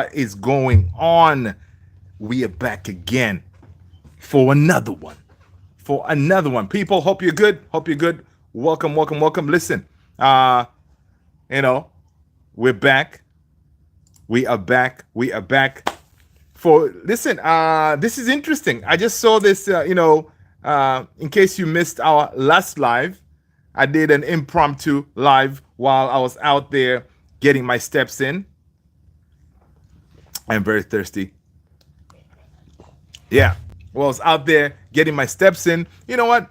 Is going on? We are back again for another one. For another one. People, hope you're good. Hope you're good. Welcome, welcome, welcome. Listen, uh, you know, we're back. We are back. We are back. For listen, this is interesting. I just saw this, in case you missed our last live, I did an impromptu live while I was out there getting my steps in. I'm very thirsty. Yeah. Well, I was out there getting my steps in. You know what?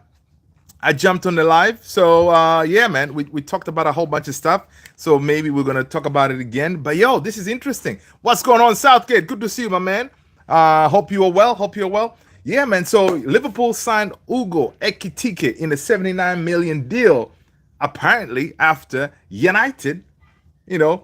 I jumped on the live. So, yeah, man, we talked about a whole bunch of stuff. So maybe we're going to talk about it again. But yo, this is interesting. What's going on, Southgate? Good to see you, my man. Hope you are well. Hope you're well. Yeah, man. So Liverpool signed Ugo Ekitik in a 79 million deal, apparently after United, you know,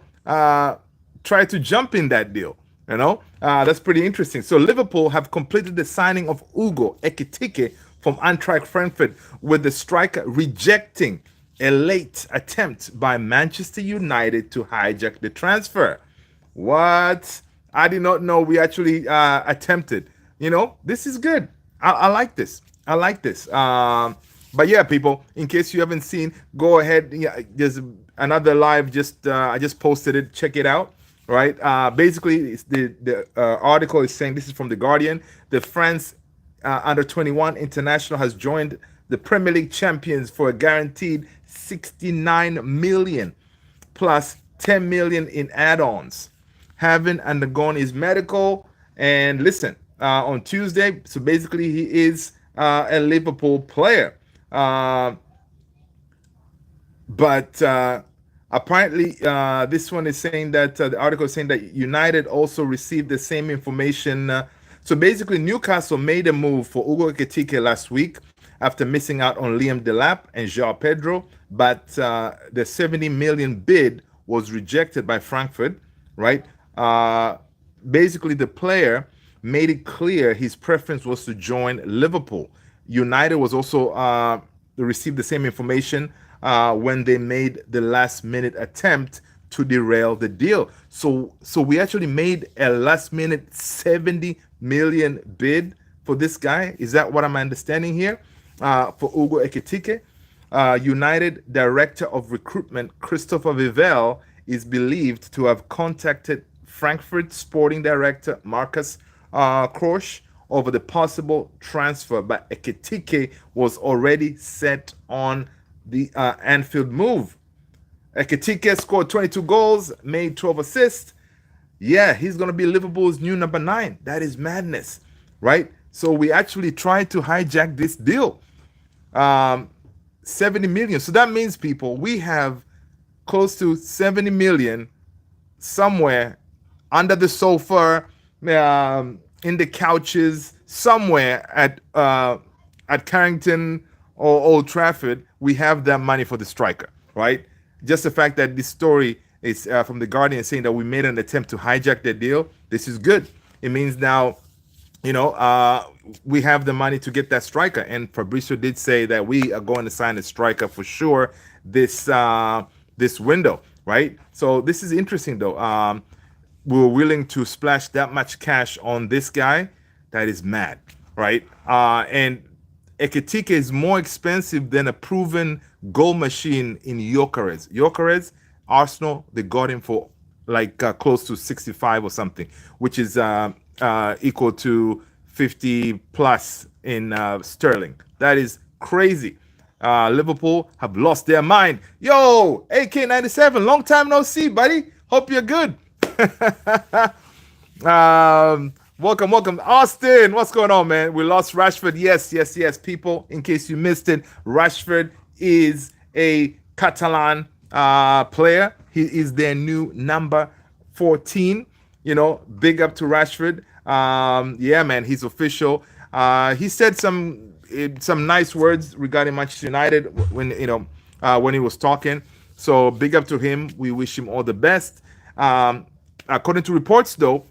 try to jump in that deal. That's pretty interesting. So Liverpool have completed the signing of Ugo Ekitike from Eintracht Frankfurt, with the striker rejecting a late attempt by Manchester United to hijack the transfer. What? I did not know we actually attempted. This is good. I like this. I like this. But yeah, people, in case you haven't seen, go ahead. Yeah, there's another live. I just posted it. Check it out. Right. Basically, it's the article is saying, this is from the Guardian. The France under 21 international has joined the Premier League champions for a guaranteed 69 million plus 10 million in add-ons, having undergone his medical. And listen, on Tuesday, so basically he is a Liverpool player. But apparently, this one is saying that the article is saying that United also received the same information. So basically, Newcastle made a move for Ugo Ekitik last week after missing out on Liam Delap and João Pedro, but the 70 million bid was rejected by Frankfurt. Right? Basically, the player made it clear his preference was to join Liverpool. United was also received the same information when they made the last minute attempt to derail the deal. So we actually made a last minute 70 million bid for this guy. Is that what I'm understanding here? For Ugo Ekitik, United Director of Recruitment Christopher Vivel is believed to have contacted Frankfurt Sporting Director Marcus Krosch over the possible transfer, but Ekitike was already set on the Anfield move. Ekitike scored 22 goals, made 12 assists. Yeah, he's going to be Liverpool's new number 9. That is madness, right? So we actually tried to hijack this deal. 70 million. So that means, people, we have close to 70 million somewhere under the sofa, in the couches, somewhere at Carrington or Old Trafford. We have that money for the striker, right? Just the fact that this story is from the Guardian saying that we made an attempt to hijack the deal. This is good. It means now, we have the money to get that striker. And Fabrizio did say that we are going to sign a striker for sure this window, right? So this is interesting, though. We were willing to splash that much cash on this guy. That is mad, right? And Ekitike is more expensive than a proven goal machine in Gyökeres. Gyökeres, Arsenal, they got him for like close to 65 or something, which is equal to 50 plus in sterling. That is crazy. Liverpool have lost their mind. Yo, AK97, long time no see, buddy. Hope you're good. Welcome, Austin. What's going on, man? We lost Rashford. Yes. People, in case you missed it, Rashford is a Catalan player. He is their new number 14. Big up to Rashford. Yeah, man, he's official. He said some nice words regarding Manchester United when he was talking. So big up to him. We wish him all the best. According to reports, though,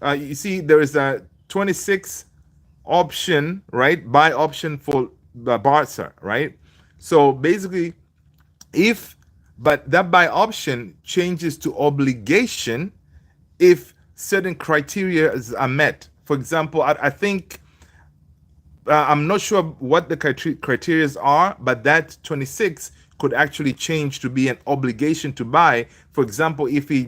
you see there is a 26 option, right? Buy option for the Barca, right? So basically, but that buy option changes to obligation if certain criteria are met. For example, I think I'm not sure what the criteria are, but that 26 could actually change to be an obligation to buy. For example, if he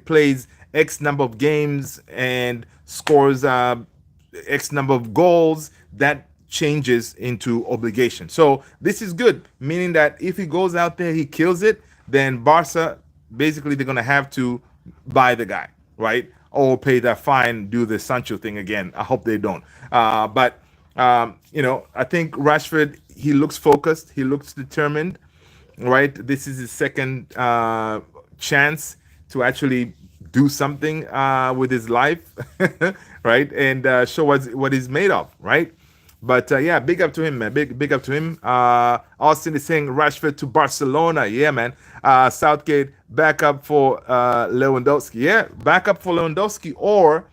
plays X number of games and scores X number of goals, that changes into obligation. So this is good, meaning that if he goes out there, he kills it, then Barca, basically they're going to have to buy the guy, right? Or pay that fine, do the Sancho thing again. I hope they don't. But I think Rashford, he looks focused, he looks determined, right? This is his second chance to actually do something with his life, right? And show what he's made of, right? But yeah, big up to him, man. Big up to him. Austin is saying Rashford to Barcelona. Yeah, man. Southgate back up for Lewandowski. Yeah, back up for Lewandowski, or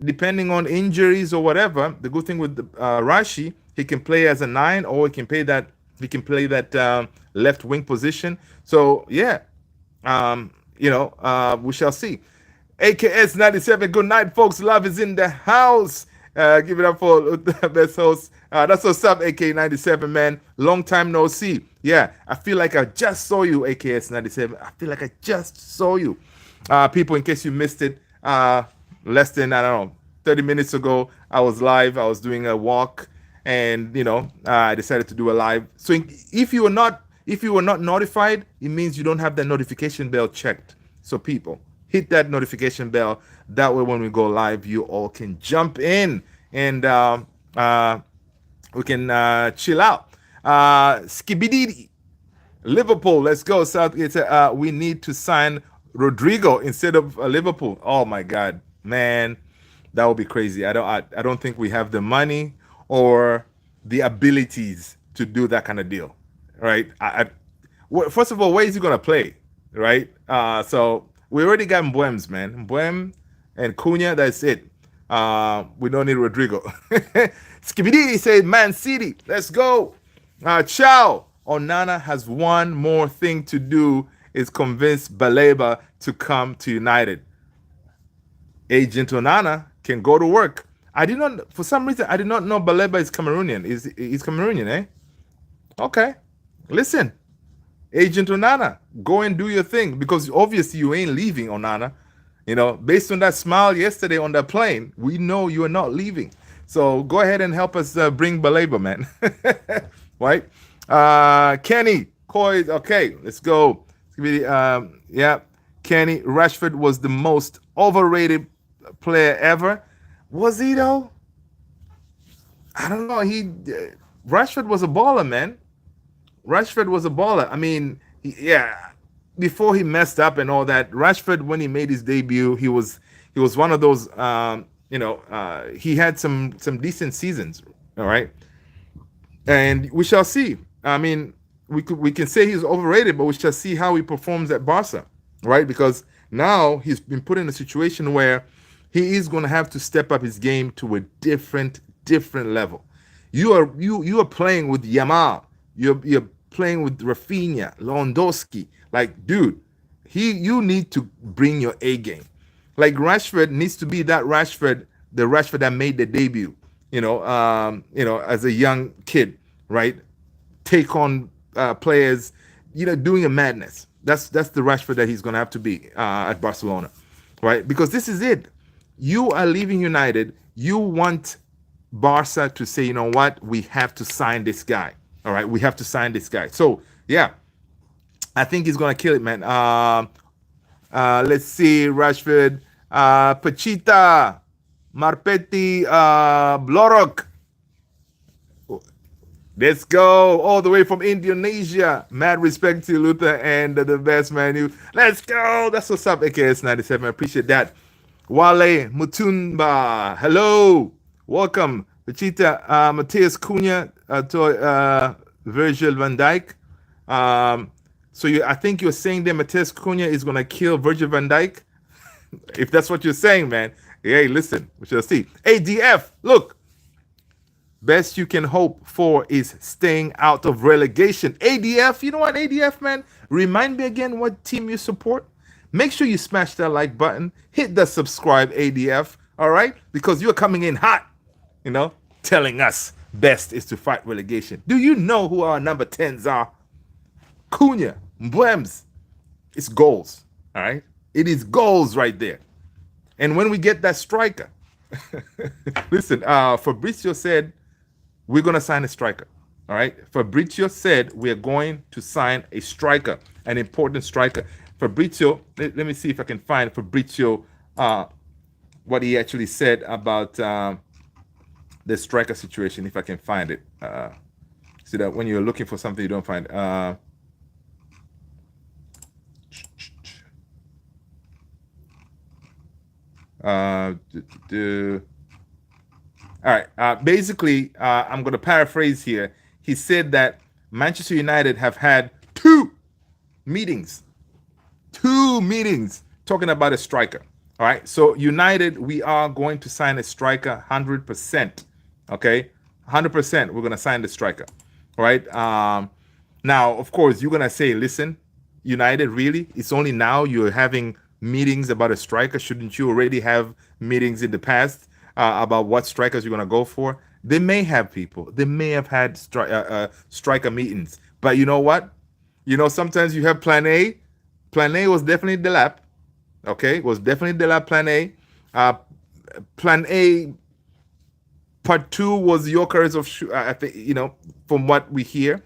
depending on injuries or whatever. The good thing with Rashi, he can play as a 9, or he can play that left wing position. So yeah, we shall see. AKS 97, good night, folks. Love is in the house. Give it up for the best host. That's what's up, AK 97, man. Long time no see. Yeah, I feel like I just saw you, AKS 97. I feel like I just saw you. People, in case you missed it, less than, I don't know, 30 minutes ago, I was live. I was doing a walk, and I decided to do a live. So if you were not notified, it means you don't have the notification bell checked. So people, hit that notification bell. That way, when we go live, you all can jump in and we can chill out. Skibidi, Liverpool, let's go. Southgate, we need to sign Rodrigo instead of Liverpool. Oh my God, man, that would be crazy. I don't think we have the money or the abilities to do that kind of deal, right? First of all, where is he gonna play, right? So we already got Mbwems, man. Mbwem and Cunha, that's it. We don't need Rodrigo. Skibidi said, Man City, let's go. Ciao. Onana has one more thing to do, is convince Baleba to come to United. Agent Onana can go to work. For some reason, I did not know Baleba is Cameroonian. He's Cameroonian, eh? Okay. Listen, Agent Onana, go and do your thing, because obviously you ain't leaving, Onana. Based on that smile yesterday on the plane, we know you are not leaving. So go ahead and help us bring Baleba, man. Right? Kenny, Coy, okay, let's go. Yeah, Kenny, Rashford was the most overrated player ever. Was he, though? I don't know. Rashford was a baller, man. Rashford was a baller. I mean, before he messed up and all that, Rashford, when he made his debut, he was one of those. He had some decent seasons. All right, and we shall see. I mean, we can say he's overrated, but we shall see how he performs at Barca, right? Because now he's been put in a situation where he is going to have to step up his game to a different level. You are playing with Yamal. You're playing with Rafinha, Lewandowski. Like, dude, you need to bring your A game. Like, Rashford needs to be that Rashford, the Rashford that made the debut. As a young kid, right? Take on players, doing a madness. That's the Rashford that he's gonna have to be at Barcelona, right? Because this is it. You are leaving United. You want Barca to say, you know what? We have to sign this guy. All right, we have to sign this guy. So yeah, I think he's gonna kill it, man. Let's see, Rashford, Pachita, Marpetti, Blorok. Let's go all the way from Indonesia. Mad respect to Luther and the best man. Let's go. That's what's up, AKS 97. I appreciate that. Wale Mutumba, hello, welcome. Pachita, Matthias Cunha to Virgil van Dijk. I think you're saying that Matthias Cunha is going to kill Virgil van Dijk? If that's what you're saying, man. Hey, listen, we shall see. ADF, look. Best you can hope for is staying out of relegation. ADF, you know what, ADF, man? Remind me again what team you support. Make sure you smash that like button, hit the subscribe ADF, all right? Because you're coming in hot, you know, telling us best is to fight relegation. Do you know who our number 10s are? Cunha, Mbwems. It's goals, all right? It is goals right there. And when we get that striker, listen, Fabrizio said we're going to sign a striker. All right. Fabrizio said we're going to sign a striker, an important striker. Fabrizio, let me see if I can find Fabrizio, what he actually said about the striker situation, if I can find it. See that when you're looking for something you don't find. All right. Basically, I'm going to paraphrase here. He said that Manchester United have had meetings, two meetings talking about a striker. All right. So United, we are going to sign a striker 100%. Okay. 100%. We're going to sign the striker. All right. Now, of course, you're going to say, listen, United, really? It's only now you're having meetings about a striker. Shouldn't you already have meetings in the past about what strikers you're going to go for? They may have people. They may have had striker meetings. But you know what? You know, sometimes you have plan A. Plan A was definitely the lap. Okay? Was definitely the lap, plan A. Plan A part 2 was Yokers of, I think, you know, from what we hear.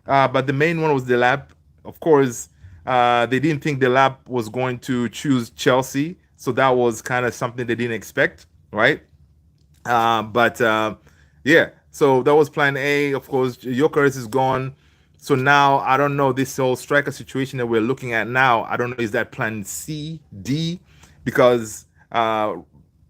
But the main one was the lap. Of course, they didn't think the lap was going to choose Chelsea. So that was kind of something they didn't expect, right? But yeah, so that was plan A. Of course, Yokers is gone. So now I don't know, this whole striker situation that we're looking at now. I don't know, is that plan C, D? Because all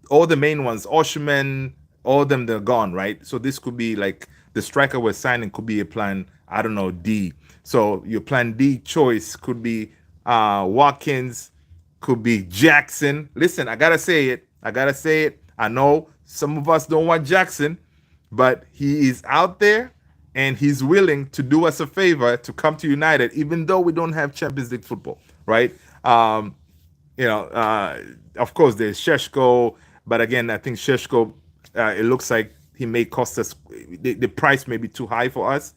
the main ones, Osherman, all of them, they're gone, right? So this could be like the striker we're signing could be a plan, I don't know, D. So your plan D choice could be Watkins, could be Jackson. Listen, I gotta say it. I know some of us don't want Jackson, but he is out there and he's willing to do us a favor to come to United, even though we don't have Champions League football, right? You know, of course, there's Sheshko, but again, I think Sheshko, it looks like he may cost us, the price may be too high for us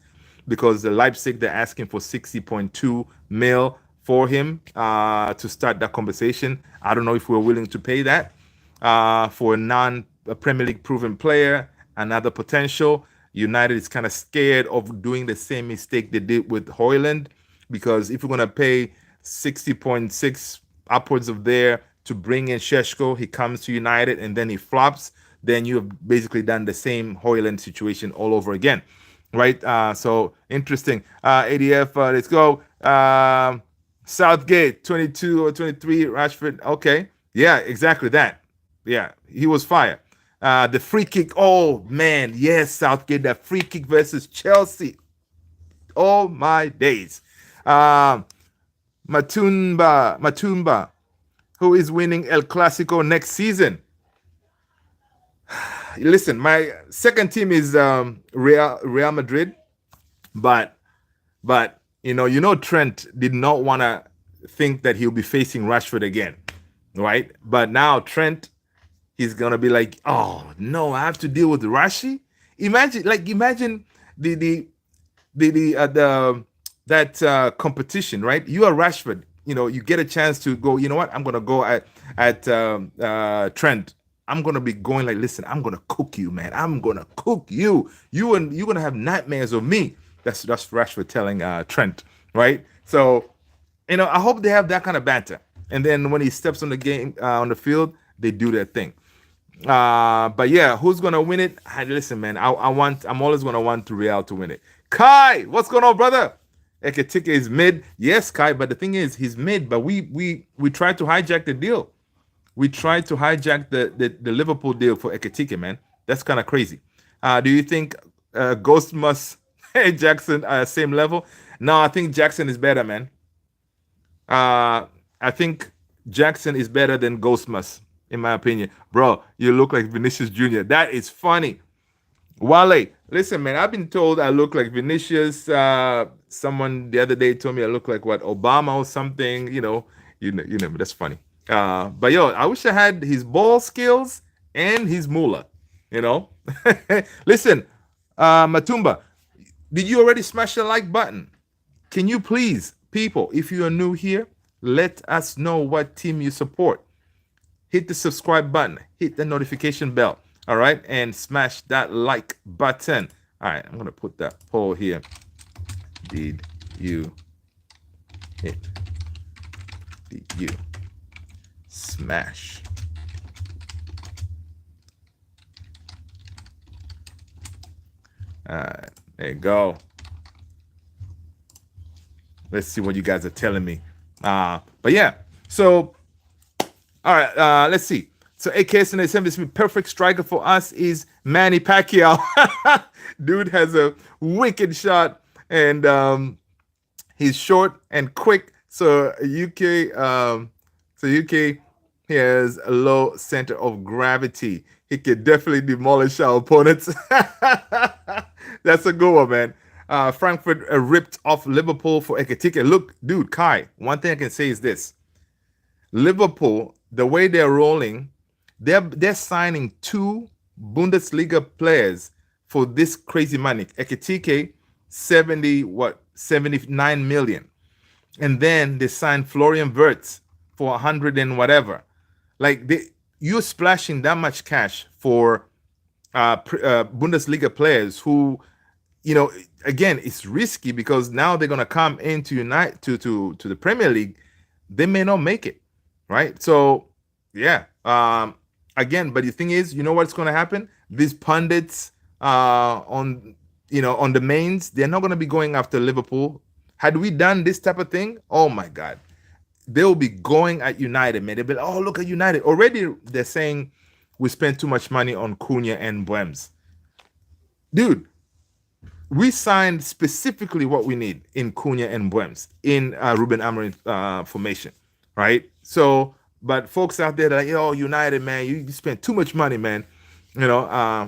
because the Leipzig, they're asking for 60.2 mil for him to start that conversation. I don't know if we're willing to pay that for a Premier League proven player, another potential. United is kind of scared of doing the same mistake they did with Hyland, because if you're going to pay 60.6 upwards of there to bring in Sheshko, he comes to United and then he flops, then you've basically done the same Hyland situation all over again, right? So interesting. ADF, let's go. Southgate, 22 or 23, Rashford. Okay. Yeah, exactly that. Yeah, he was fire. The free kick. Oh, man. Yes, Southgate, that free kick versus Chelsea. Oh, my days. Matumba, who is winning El Clasico next season. Listen, my second team is Real Madrid, but you know Trent did not want to think that he'll be facing Rashford again, right? But now Trent, he's gonna be like, oh no, I have to deal with Rashi. Imagine that competition, right? You are Rashford, you know, you get a chance to go. You know what? I'm gonna go at Trent. I'm gonna be going like, listen, I'm gonna cook you, man. I'm gonna cook you. You're gonna have nightmares of me. That's Rashford telling Trent, right? So, you know, I hope they have that kind of banter. And then when he steps on the game on the field, they do their thing. But yeah, who's gonna win it? Listen, man, I'm always gonna want Real to win it. Kai, what's going on, brother? Ekitike is mid. Yes, Kai, but the thing is, he's mid. But we tried to hijack the deal. We tried to hijack the Liverpool deal for Ekitike, man. That's kind of crazy. Do you think Ghost must Jackson same level? No, I think Jackson is better, man. I think Jackson is better than Ghostmas, in my opinion. Bro, you look like Vinicius Jr. That is funny. Wale, listen, man, I've been told I look like Vinicius. Someone the other day told me I look like what, Obama or something, you know. you know, that's funny. But yo, I wish I had his ball skills and his moolah. You know, listen, Matumba, did you already smash the like button? Can you please, people, if you are new here, let us know what team you support. Hit the subscribe button, hit the notification bell, all right, and smash that like button. All right, I'm gonna put that poll here. Did you hit? Did you smash? All right, there you go. Let's see what you guys are telling me. But yeah, so all right, let's see. So AKS and this perfect striker for us is Manny Pacquiao. Dude has a wicked shot, and he's short and quick. So UK he has a low center of gravity. He can definitely demolish our opponents. That's a good one, man. Frankfurt ripped off Liverpool for Ekitike. Look, dude, Kai, one thing I can say is this. Liverpool, the way they're rolling, they're signing two Bundesliga players for this crazy money. Ekitike, 79 million. And then they signed Florian Wirtz for 100 and whatever. Like you're splashing that much cash for Bundesliga players who, you know, again, it's risky because now they're gonna come into to the Premier League. They may not make it, right? So yeah. Again, but the thing is, you know what's gonna happen? These pundits on the mains, they're not gonna be going after Liverpool. Had we done this type of thing, oh my God, they'll be going at United, man. They'll be like, oh, look at United. Already they're saying we spent too much money on Cunha and Buems. Dude, we signed specifically what we need in Cunha and Buems in Ruben Amorim formation, right? So, but folks out there that are like, oh, United, man, you spent too much money, man,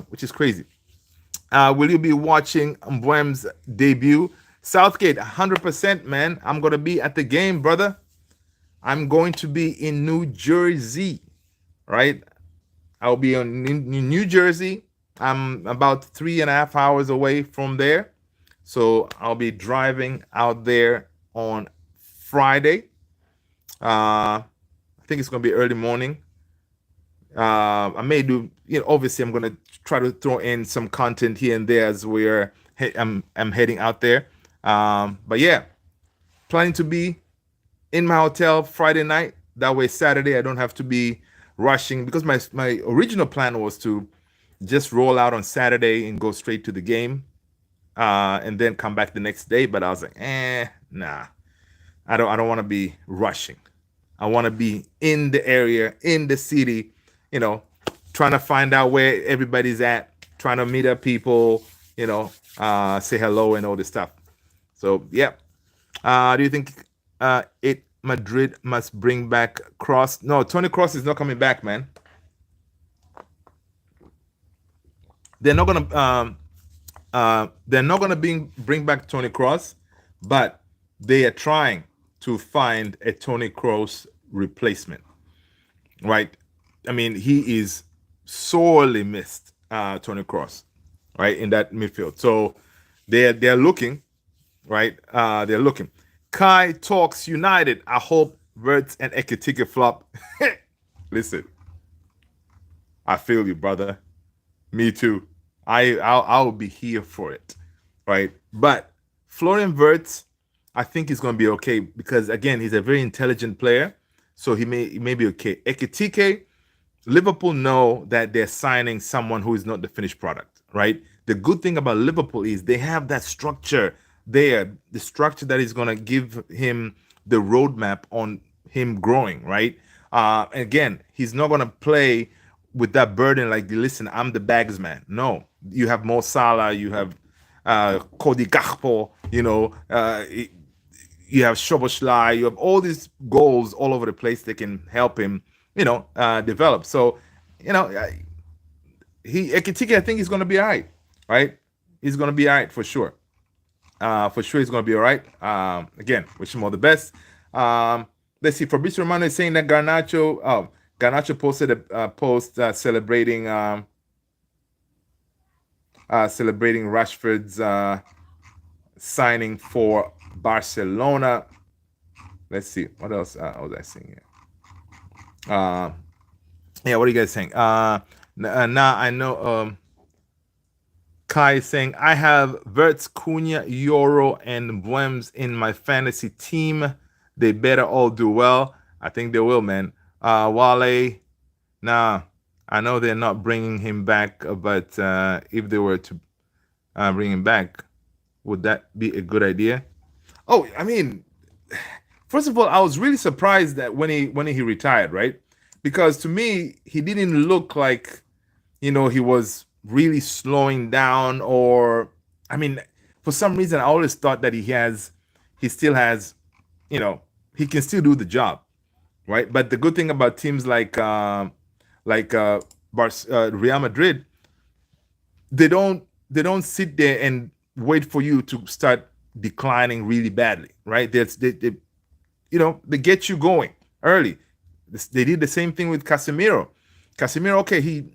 which is crazy. Will you be watching Buem's debut? Southgate, 100%, man. I'm going to be at the game, brother. I'm going to be in New Jersey, right? I'll be in New Jersey. I'm about 3.5 hours away from there. So I'll be driving out there on Friday. I think it's going to be early morning. I may do, obviously I'm going to try to throw in some content here and there as I'm heading out there. But yeah, planning to be in my hotel Friday night. That way Saturday I don't have to be rushing, because my original plan was to just roll out on Saturday and go straight to the game, and then come back the next day. But I was like, nah, I don't want to be rushing. I want to be in the area, in the city, trying to find out where everybody's at, trying to meet up people, say hello and all this stuff. So yeah. Do you think Madrid must bring back Cross? No, Tony Cross is not coming back, man. They're not gonna bring back Tony Cross, but they are trying to find a Tony Cross replacement. Right? I mean, he is sorely missed, Tony Cross, right, in that midfield. So they're looking, right? They're looking. Kai talks United. I hope Wirtz and Ekitike flop. Listen, I feel you, brother. Me too. I'll be here for it, right? But Florian Wirtz, I think he's going to be okay, because again, he's a very intelligent player, so he may be okay. Ekitike, Liverpool know that they're signing someone who is not the finished product, right? The good thing about Liverpool is they have that structure there, the structure that is going to give him the roadmap on him growing, right? Again, he's not going to play with that burden like, listen, I'm the bags man. No, you have Mo Salah, you have Cody Gakpo, you have Szoboszlai, you have all these goals all over the place that can help him, develop. So, Ekitike, I think he's going to be all right? He's going to be all right for sure. For sure, he's going to be all right. Again, wish him all the best. let's see. Fabrizio Romano is saying that Garnacho posted a post celebrating Rashford's signing for Barcelona. Let's see what else was I seeing here. Yeah, what are you guys saying? Now I know. Kai is saying I have Verts, Cunha, Euro, and Bwems in my fantasy team. They better all do well. I think they will, man. Wale, nah, I know they're not bringing him back, but if they were to bring him back, would that be a good idea? Oh, I mean, first of all, I was really surprised that when he retired, right? Because to me, he didn't look like he was really slowing down, or I mean, for some reason, I always thought that he still has, he can still do the job, right? But the good thing about teams like Real Madrid, they don't sit there and wait for you to start declining really badly, right? They get you going early. They did the same thing with Casemiro. Casemiro, okay, he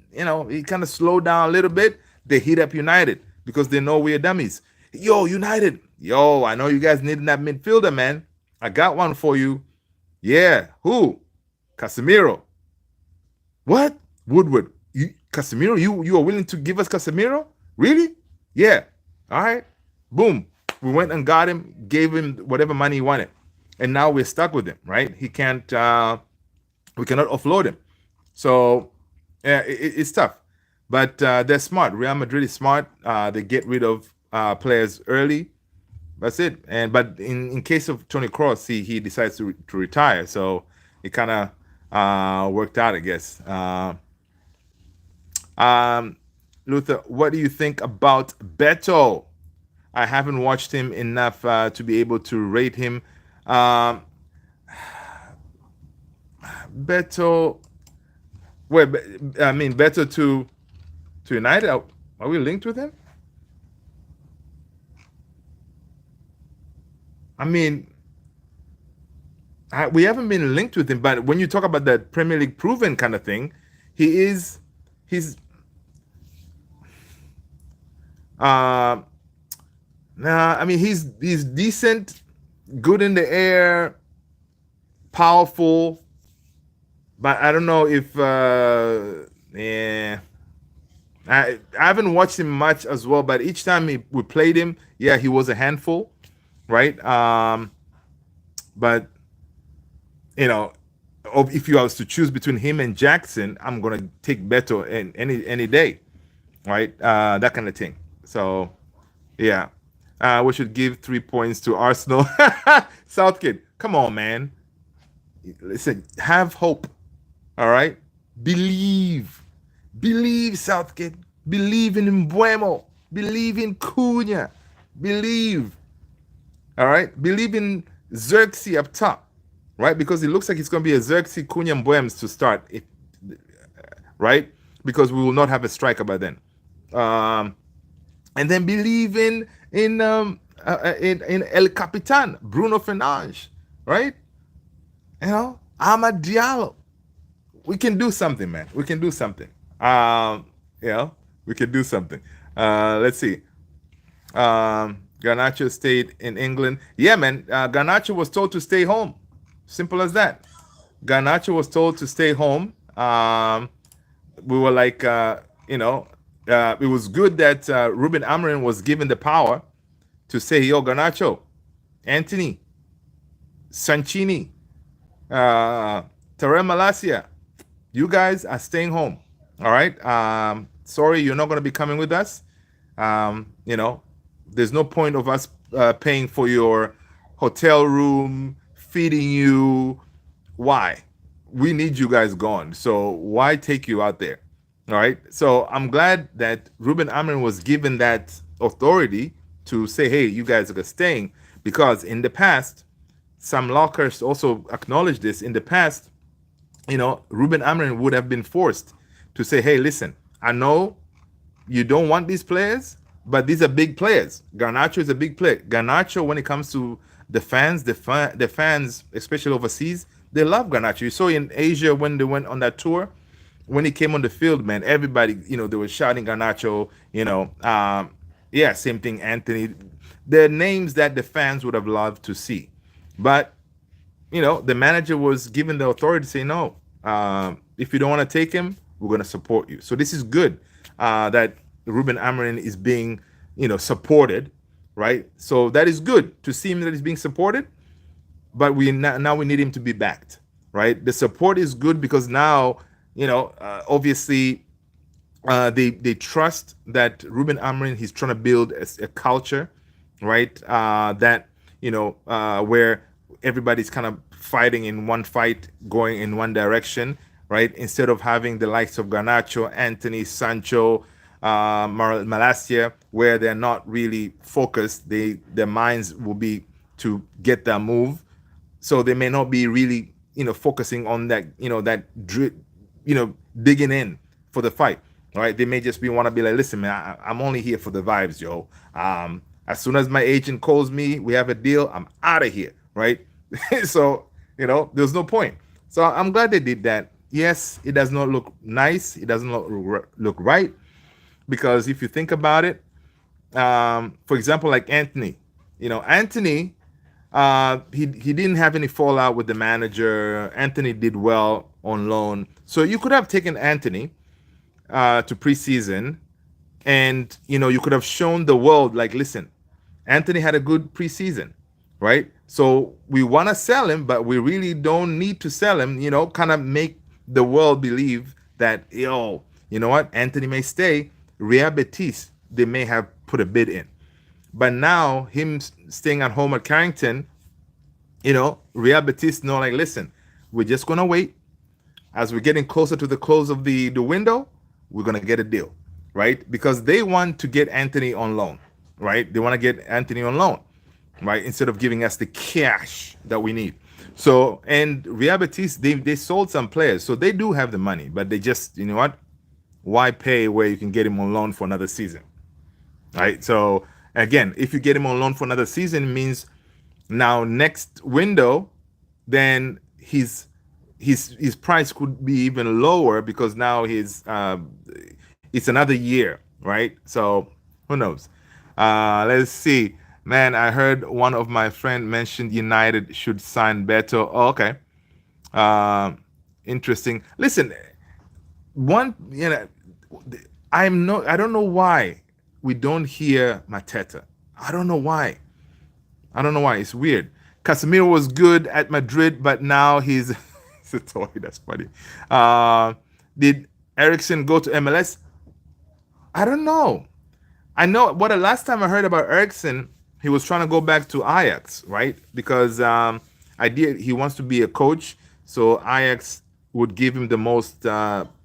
kind of slowed down a little bit. They hit up United because they know we're dummies. Yo, United, I know you guys need that midfielder, man. I got one for you. Yeah, who? Casemiro. What? Woodward. Casemiro? You are willing to give us Casemiro? Really? Yeah. All right. Boom. We went and got him, gave him whatever money he wanted, and now we're stuck with him, right? He can't. We cannot offload him. So it's tough, but they're smart. Real Madrid is smart. They get rid of players early. That's it. But in case of Toni Kroos, he decides to retire. So it kind of worked out, I guess. Luther, what do you think about Beto? I haven't watched him enough to be able to rate him. Beto. Wait, I mean Beto to United. Are we linked with him? I mean, we haven't been linked with him. But when you talk about that Premier League proven kind of thing, he's nah. I mean, he's decent, good in the air, powerful. But I don't know if I haven't watched him much as well. But each time we played him, yeah, he was a handful, right? But if you was to choose between him and Jackson, I'm gonna take Beto any day, right? That kind of thing. So yeah, we should give 3 points to Arsenal. Southgate, come on, man. Listen, have hope. All right, believe, Southgate. Believe in Mbuemo. Believe in Cunha. Believe. All right, believe in Xerxes up top, right? Because it looks like it's going to be a Xerxes, Cunha, Mbuems to start, right? Because we will not have a striker by then. And then believe in El Capitan, Bruno Fernandes, right? Amad Diallo. We can do something, man. We can do something. We can do something. Let's see. Garnacho stayed in England. Yeah, man. Garnacho was told to stay home. Simple as that. Garnacho was told to stay home. We were like, it was good that Ruben Amorim was given the power to say, yo, Garnacho, Anthony, Sanchini, Terem Malacia, you guys are staying home. All right. Sorry, you're not going to be coming with us. There's no point of us paying for your hotel room, feeding you. Why? We need you guys gone. So why take you out there? All right. So I'm glad that Ruben Amorim was given that authority to say, hey, you guys are staying, because in the past, Sam Lockhurst also acknowledged this. In the past, Ruben Amorim would have been forced to say, hey, listen, I know you don't want these players, but these are big players. Garnacho is a big player. Garnacho, when it comes to the fans, the fans, especially overseas, They love Garnacho. You saw in Asia when they went on that tour, when he came on the field, man, everybody, they were shouting Garnacho. Yeah, same thing, Anthony. They're names that the fans would have loved to see, but the manager was given the authority to say no. If you don't want to take him, we're going to support you. So this is good that Ruben Amorim is being, supported, right? So that is good to see him that he's being supported, but now we need him to be backed, right? The support is good because now, obviously, they trust that Ruben Amorim, he's trying to build a culture, right? That where everybody's kind of fighting in one fight, going in one direction, right? Instead of having the likes of Garnacho, Anthony, Sancho, Malacia, where they're not really focused, their minds will be to get that move, so they may not be really focusing on that digging in for the fight. All right, they may just want to be like, listen, man, I'm only here for the vibes, yo. As soon as my agent calls me, we have a deal, I'm out of here, right? So there's no point. So I'm glad they did that. Yes, it does not look nice, it doesn't look right, because if you think about it, for example, like Anthony, Anthony, he didn't have any fallout with the manager. Anthony did well on loan, so you could have taken Anthony to preseason, and you could have shown the world, like, listen, Anthony had a good preseason, right? So we want to sell him, but we really don't need to sell him. Kind of make the world believe that, you know what, Anthony may stay. Real Betis, they may have put a bid in, but now him staying at home at Carrington, Real Betis know, like, listen, we're just gonna wait. As we're getting closer to the close of the window, we're gonna get a deal, right? Because they want to get Anthony on loan, right? They want to get Anthony on loan, right? Instead of giving us the cash that we need. So, and Real Betis, they sold some players, so they do have the money, but they just, you know what? Why pay where you can get him on loan for another season, right? So again, if you get him on loan for another season, it means now next window, then his price could be even lower, because now it's another year, right? So who knows? Let's see. Man, I heard one of my friend mentioned United should sign Beto. Oh, okay. Interesting. Listen, one, I don't know why we don't hear Mateta. I don't know why. It's weird. Casemiro was good at Madrid, but now he's it's a toy. That's funny. Did Ericsson go to MLS? I don't know. I know what the last time I heard about Ericsson, he was trying to go back to Ajax, right? Because he wants to be a coach, so Ajax would give him the most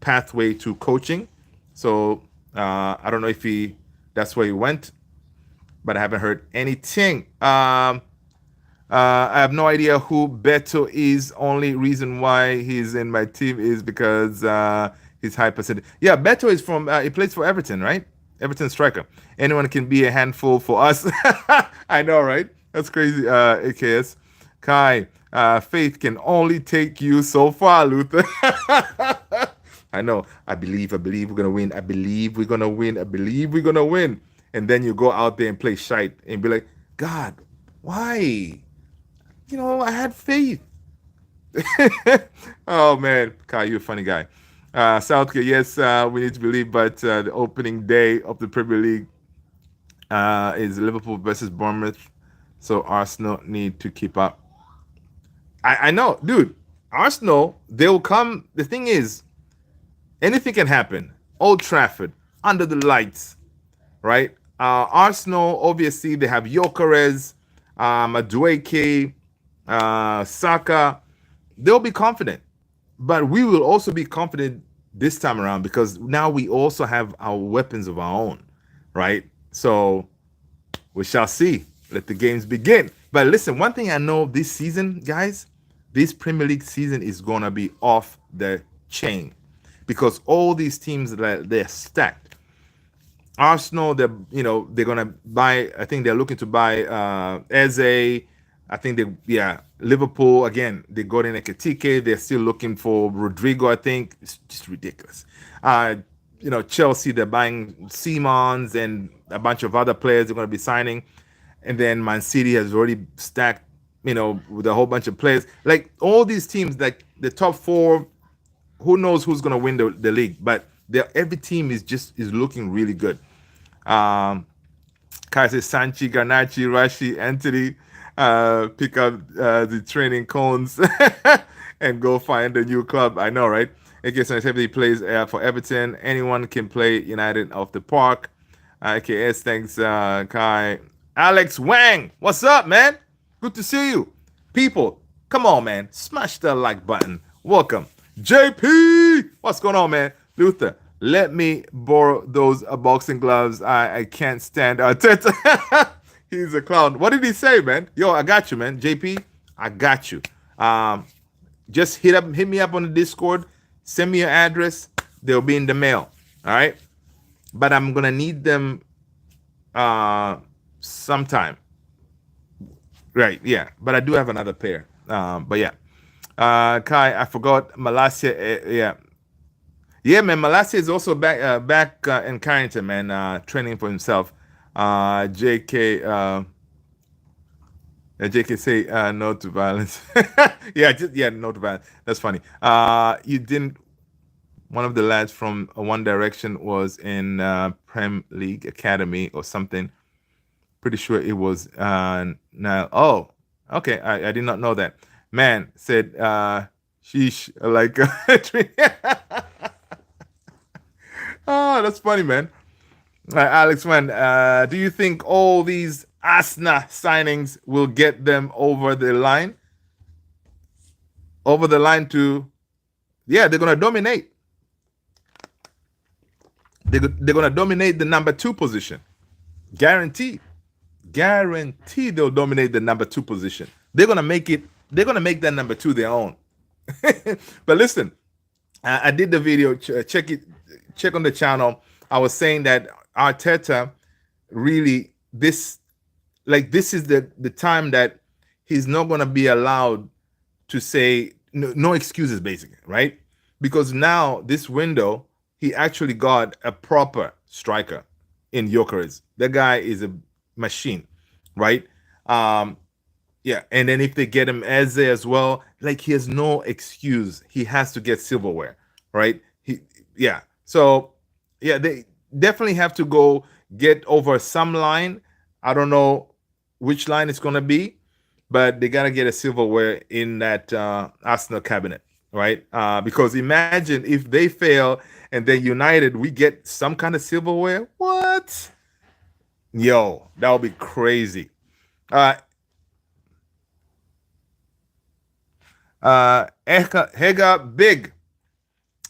pathway to coaching. So I don't know if that's where he went, but I haven't heard anything. I have no idea who Beto is. Only reason why he's in my team is because he's high percentage. Yeah, Beto is from, he plays for Everton, right? Everton striker. Anyone can be a handful for us. I know, right? That's crazy, AKS. Kai, faith can only take you so far, Luther. I know. I believe we're going to win. I believe we're going to win. I believe we're going to win. And then you go out there and play shite and be like, God, why? I had faith. Oh, man. Kai, you're a funny guy. Southgate, yes, we need to believe, but the opening day of the Premier League is Liverpool versus Bournemouth, so Arsenal need to keep up. I know, dude. Arsenal, they'll come. The thing is, anything can happen. Old Trafford, under the lights, right? Arsenal, obviously, they have Gyökeres, Madueke, Saka. They'll be confident. But we will also be confident this time around, because now we also have our weapons of our own, right? So we shall see. Let the games begin. But listen, one thing I know this season, guys, this Premier League season is going to be off the chain, because all these teams, they're stacked. Arsenal, they're going to buy, I think they're looking to buy Eze, I think Liverpool again. They got in Ekitike. They're still looking for Rodrigo. I think it's just ridiculous. Uh, Chelsea, they're buying Simons and a bunch of other players they're going to be signing, and then Man City has already stacked, with a whole bunch of players. Like all these teams, like the top four, who knows who's going to win the league? But every team is looking really good. Um, Kai says Sanchi, Garnachi, Rashi, Anthony, pick up the training cones and go find a new club. I know, right? AKS heavily plays for Everton. Anyone can play United off the park. AKS, thanks, Kai. Alex Wang, what's up, man? Good to see you. People, come on, man. Smash that like button. Welcome. JP, what's going on, man? Luther, let me borrow those boxing gloves. I can't stand Arteta. He's a clown. What did he say, man? Yo, I got you, man. JP, I got you. Just hit me up on the Discord. Send me your address. They'll be in the mail. All right. But I'm gonna need them sometime. Right, yeah. But I do have another pair. But yeah. Kai, I forgot Malasia. Yeah. Yeah, man. Malasia is also back in Carrington, man, training for himself. JK say no to violence. Yeah, no to violence. That's funny. You didn't. One of the lads from One Direction was in Prem League Academy or something. Pretty sure it was now. Oh, okay. I did not know that. Man said, sheesh, like. Oh, that's funny, man. Alex, man, do you think all these Asna signings will get them over the line? Over the line to, yeah, they're going to dominate. They're going to dominate the number 2 position. Guaranteed they'll dominate the number 2 position. They're going to make that number 2 their own. But listen, I did the video. Check on the channel. I was saying that Arteta really this is the time that he's not going to be allowed to say no excuses, basically, right? Because now this window he actually got a proper striker in Gyökeres. That guy is a machine, right? Yeah, and then if they get him Eze as well, like he has no excuse. He has to get Silverware, right? So yeah, they definitely have to go get over some line. I don't know which line it's gonna be, but they gotta get a Silverware in that Arsenal cabinet, right? Because imagine if they fail and then United, we get some kind of Silverware. What? Yo, that would be crazy. Hega Big.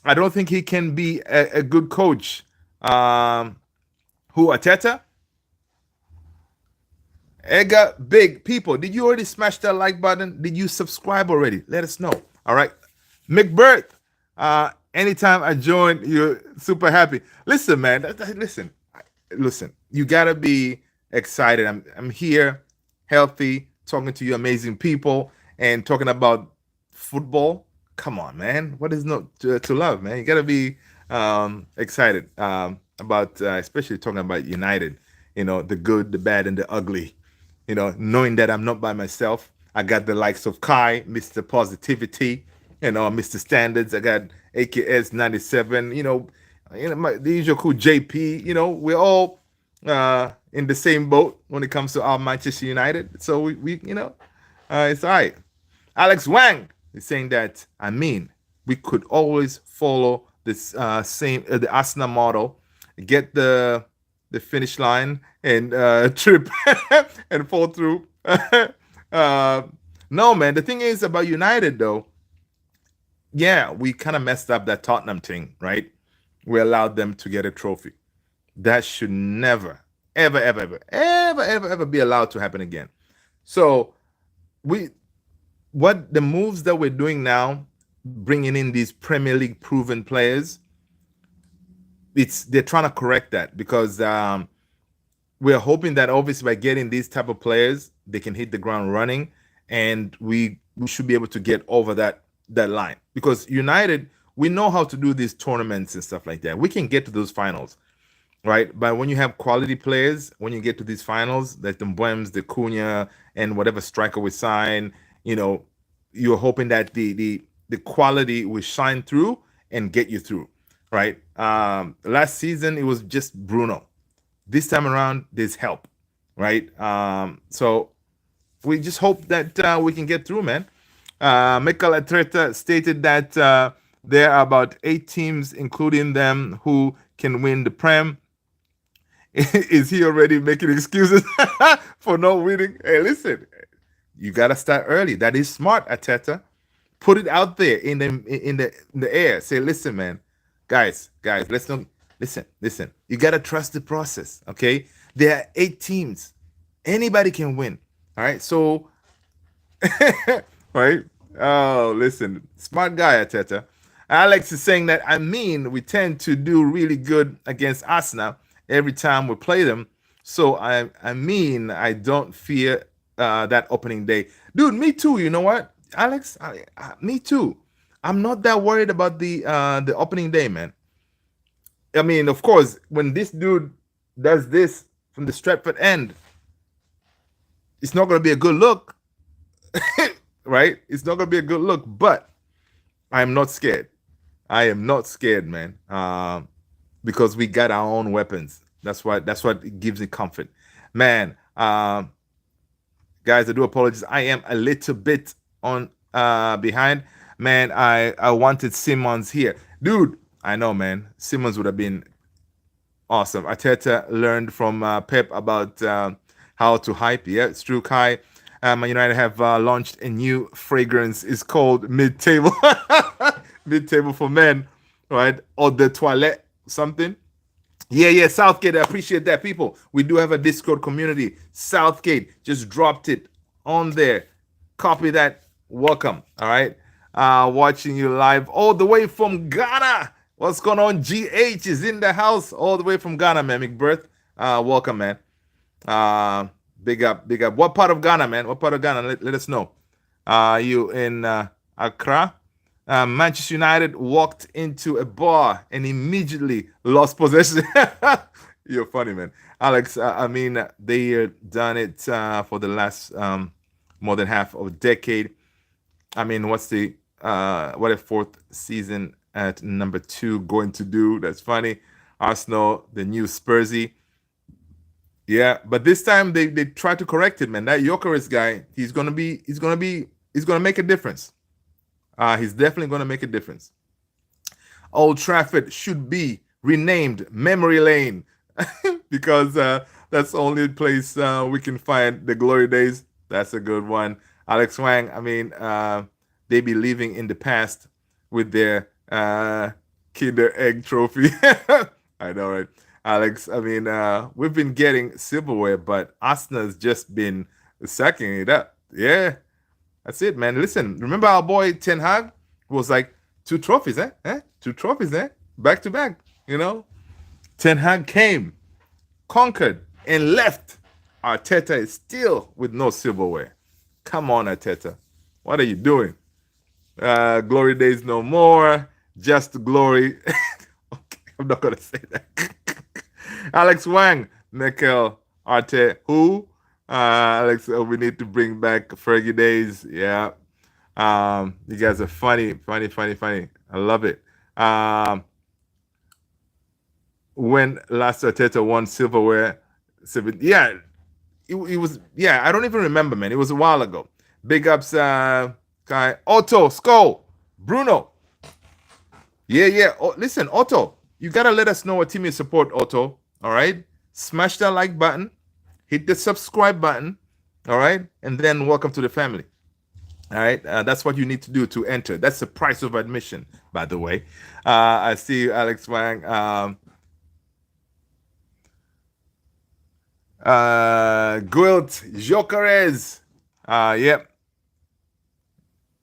I don't think he can be a good coach. Who, Arteta? Ega Big. People, did you already smash that like button? Did you subscribe already? Let us know. All right. McBirth. Anytime I join, you're super happy. Listen, man. Listen. You gotta be excited. I'm here, healthy, talking to you amazing people, and talking about football. Come on, man. What is not to love, man? You gotta be excited about, especially talking about United. The good, the bad, and the ugly. Knowing that I'm not by myself. I got the likes of Kai, Mr. Positivity, Mr. Standards. I got AKS 97. The usual cool JP. We're all in the same boat when it comes to our Manchester United. So we it's all right. Alex Wang is saying that we could always follow this the Arsenal model, get the finish line and trip and fall through. No, man. The thing is about United, though. Yeah, we kind of messed up that Tottenham thing, right? We allowed them to get a trophy. That should never, ever, ever, ever, ever, ever, ever be allowed to happen again. So what the moves that we're doing now, bringing in these Premier League proven players, they're trying to correct that because we're hoping that obviously by getting these type of players, they can hit the ground running and we should be able to get over that line, because United, we know how to do these tournaments and stuff like that. We can get to those finals, right? But when you have quality players, when you get to these finals, like the Mbwems, the Cunha, and whatever striker we sign, you know, you're hoping that the quality will shine through and get you through, right? Last season it was just Bruno. This time around, there's help, right? So we just hope that we can get through, man. Mikel Arteta stated that there are about 8 teams, including them, who can win the Prem. Is he already making excuses for not winning? Hey, listen, you gotta start early. That is smart, Arteta. Put it out there in the air. Say, listen, man, guys, let's not listen. You gotta trust the process. Okay, there are 8 teams. Anybody can win. All right, so right. Oh, listen, smart guy, Arteta. Alex is saying that, I mean, we tend to do really good against Arsenal every time we play them. So I mean, I don't fear that opening day, dude. Me too. You know what, Alex? Me too. I'm not that worried about the opening day, man. I mean, of course, when this dude does this from the Stratford end, it's not going to be a good look, right? It's not going to be a good look, but I am not scared. I am not scared, man, because we got our own weapons. That's what gives me comfort, man. Guys, I do apologize. I am a little bit on behind, man. I wanted Simmons here, dude. I know, man. Simmons would have been awesome. Arteta learned from Pep about how to hype. Yeah, it's true, Kai. Man United have launched a new fragrance. It's called Mid Table. Mid Table for Men, right? Or the Toilette, something. Yeah, Southgate. I appreciate that, people. We do have a Discord community. Southgate just dropped it on there. Copy that. Welcome. All right. Watching you live all the way from Ghana. What's going on? GH is in the house all the way from Ghana, man. McBirth. Welcome, man. Big up. What part of Ghana, man? What part of Ghana? Let us know. You in Accra? Manchester United walked into a bar and immediately lost possession. You're funny, man. Alex, I mean, they done it for the last more than half of a decade. I mean, what a fourth season at number 2 going to do? That's funny. Arsenal, the new Spursy. Yeah, but this time they try to correct it, man. That Jokeris guy, he's gonna make a difference. He's definitely gonna make a difference. Old Trafford should be renamed Memory Lane because that's the only place we can find the glory days. That's a good one. Alex Wang, I mean, they be living in the past with their Kinder Egg trophy. I know, right? Alex, I mean, we've been getting silverware, but Arsenal's just been sucking it up. Yeah, that's it, man. Listen, remember our boy Ten Hag was like, 2 trophies, eh? 2 trophies, eh? Back to back, you know? Ten Hag came, conquered, and left. Arteta is still with no silverware. Come on, Arteta. What are you doing? Glory days no more. Just glory. Okay, I'm not going to say that. Alex Wang, Mikel Arte, who? Alex, we need to bring back Fergie days. Yeah. You guys are funny. I love it. When last Arteta won silverware, yeah, it was, yeah, I don't even remember, man. It was a while ago. Big ups, Kai, Otto, Skull, Bruno. Yeah. Oh, listen, Otto, you gotta let us know what team you support, Otto. All right, smash that like button, hit the subscribe button. All right, and then welcome to the family. All right, that's what you need to do to enter. That's the price of admission, by the way. I see you, Alex Wang. Guilt, Jokeres. Yep.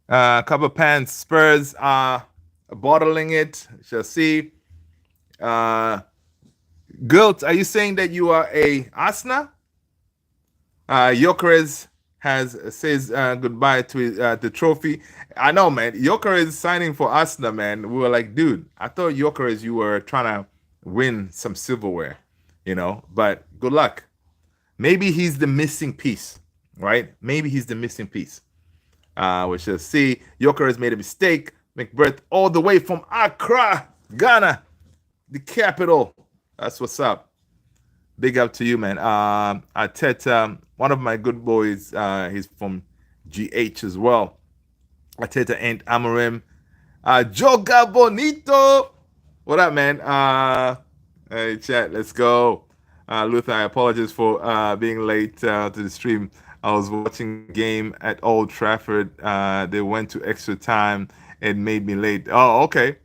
Cover pants, Spurs are bottling it. Shall see. Guilt, are you saying that you are a Arsenal? Jokeres, has says goodbye to the trophy. I know, man. Jokeres signing for Arsenal, man. We were like, dude, I thought Jokeres you were trying to win some silverware, But good luck. Maybe he's the missing piece, right? Maybe he's the missing piece. We shall see. Jokeres made a mistake. McBride all the way from Accra, Ghana, the capital. That's what's up. Big up to you, man. Arteta, one of my good boys, he's from GH as well. Arteta and Amorim. Joga Bonito. What up, man? Hey, chat, let's go. Luther, I apologize for being late to the stream. I was watching the game at Old Trafford. They went to extra time and made me late. Oh, okay.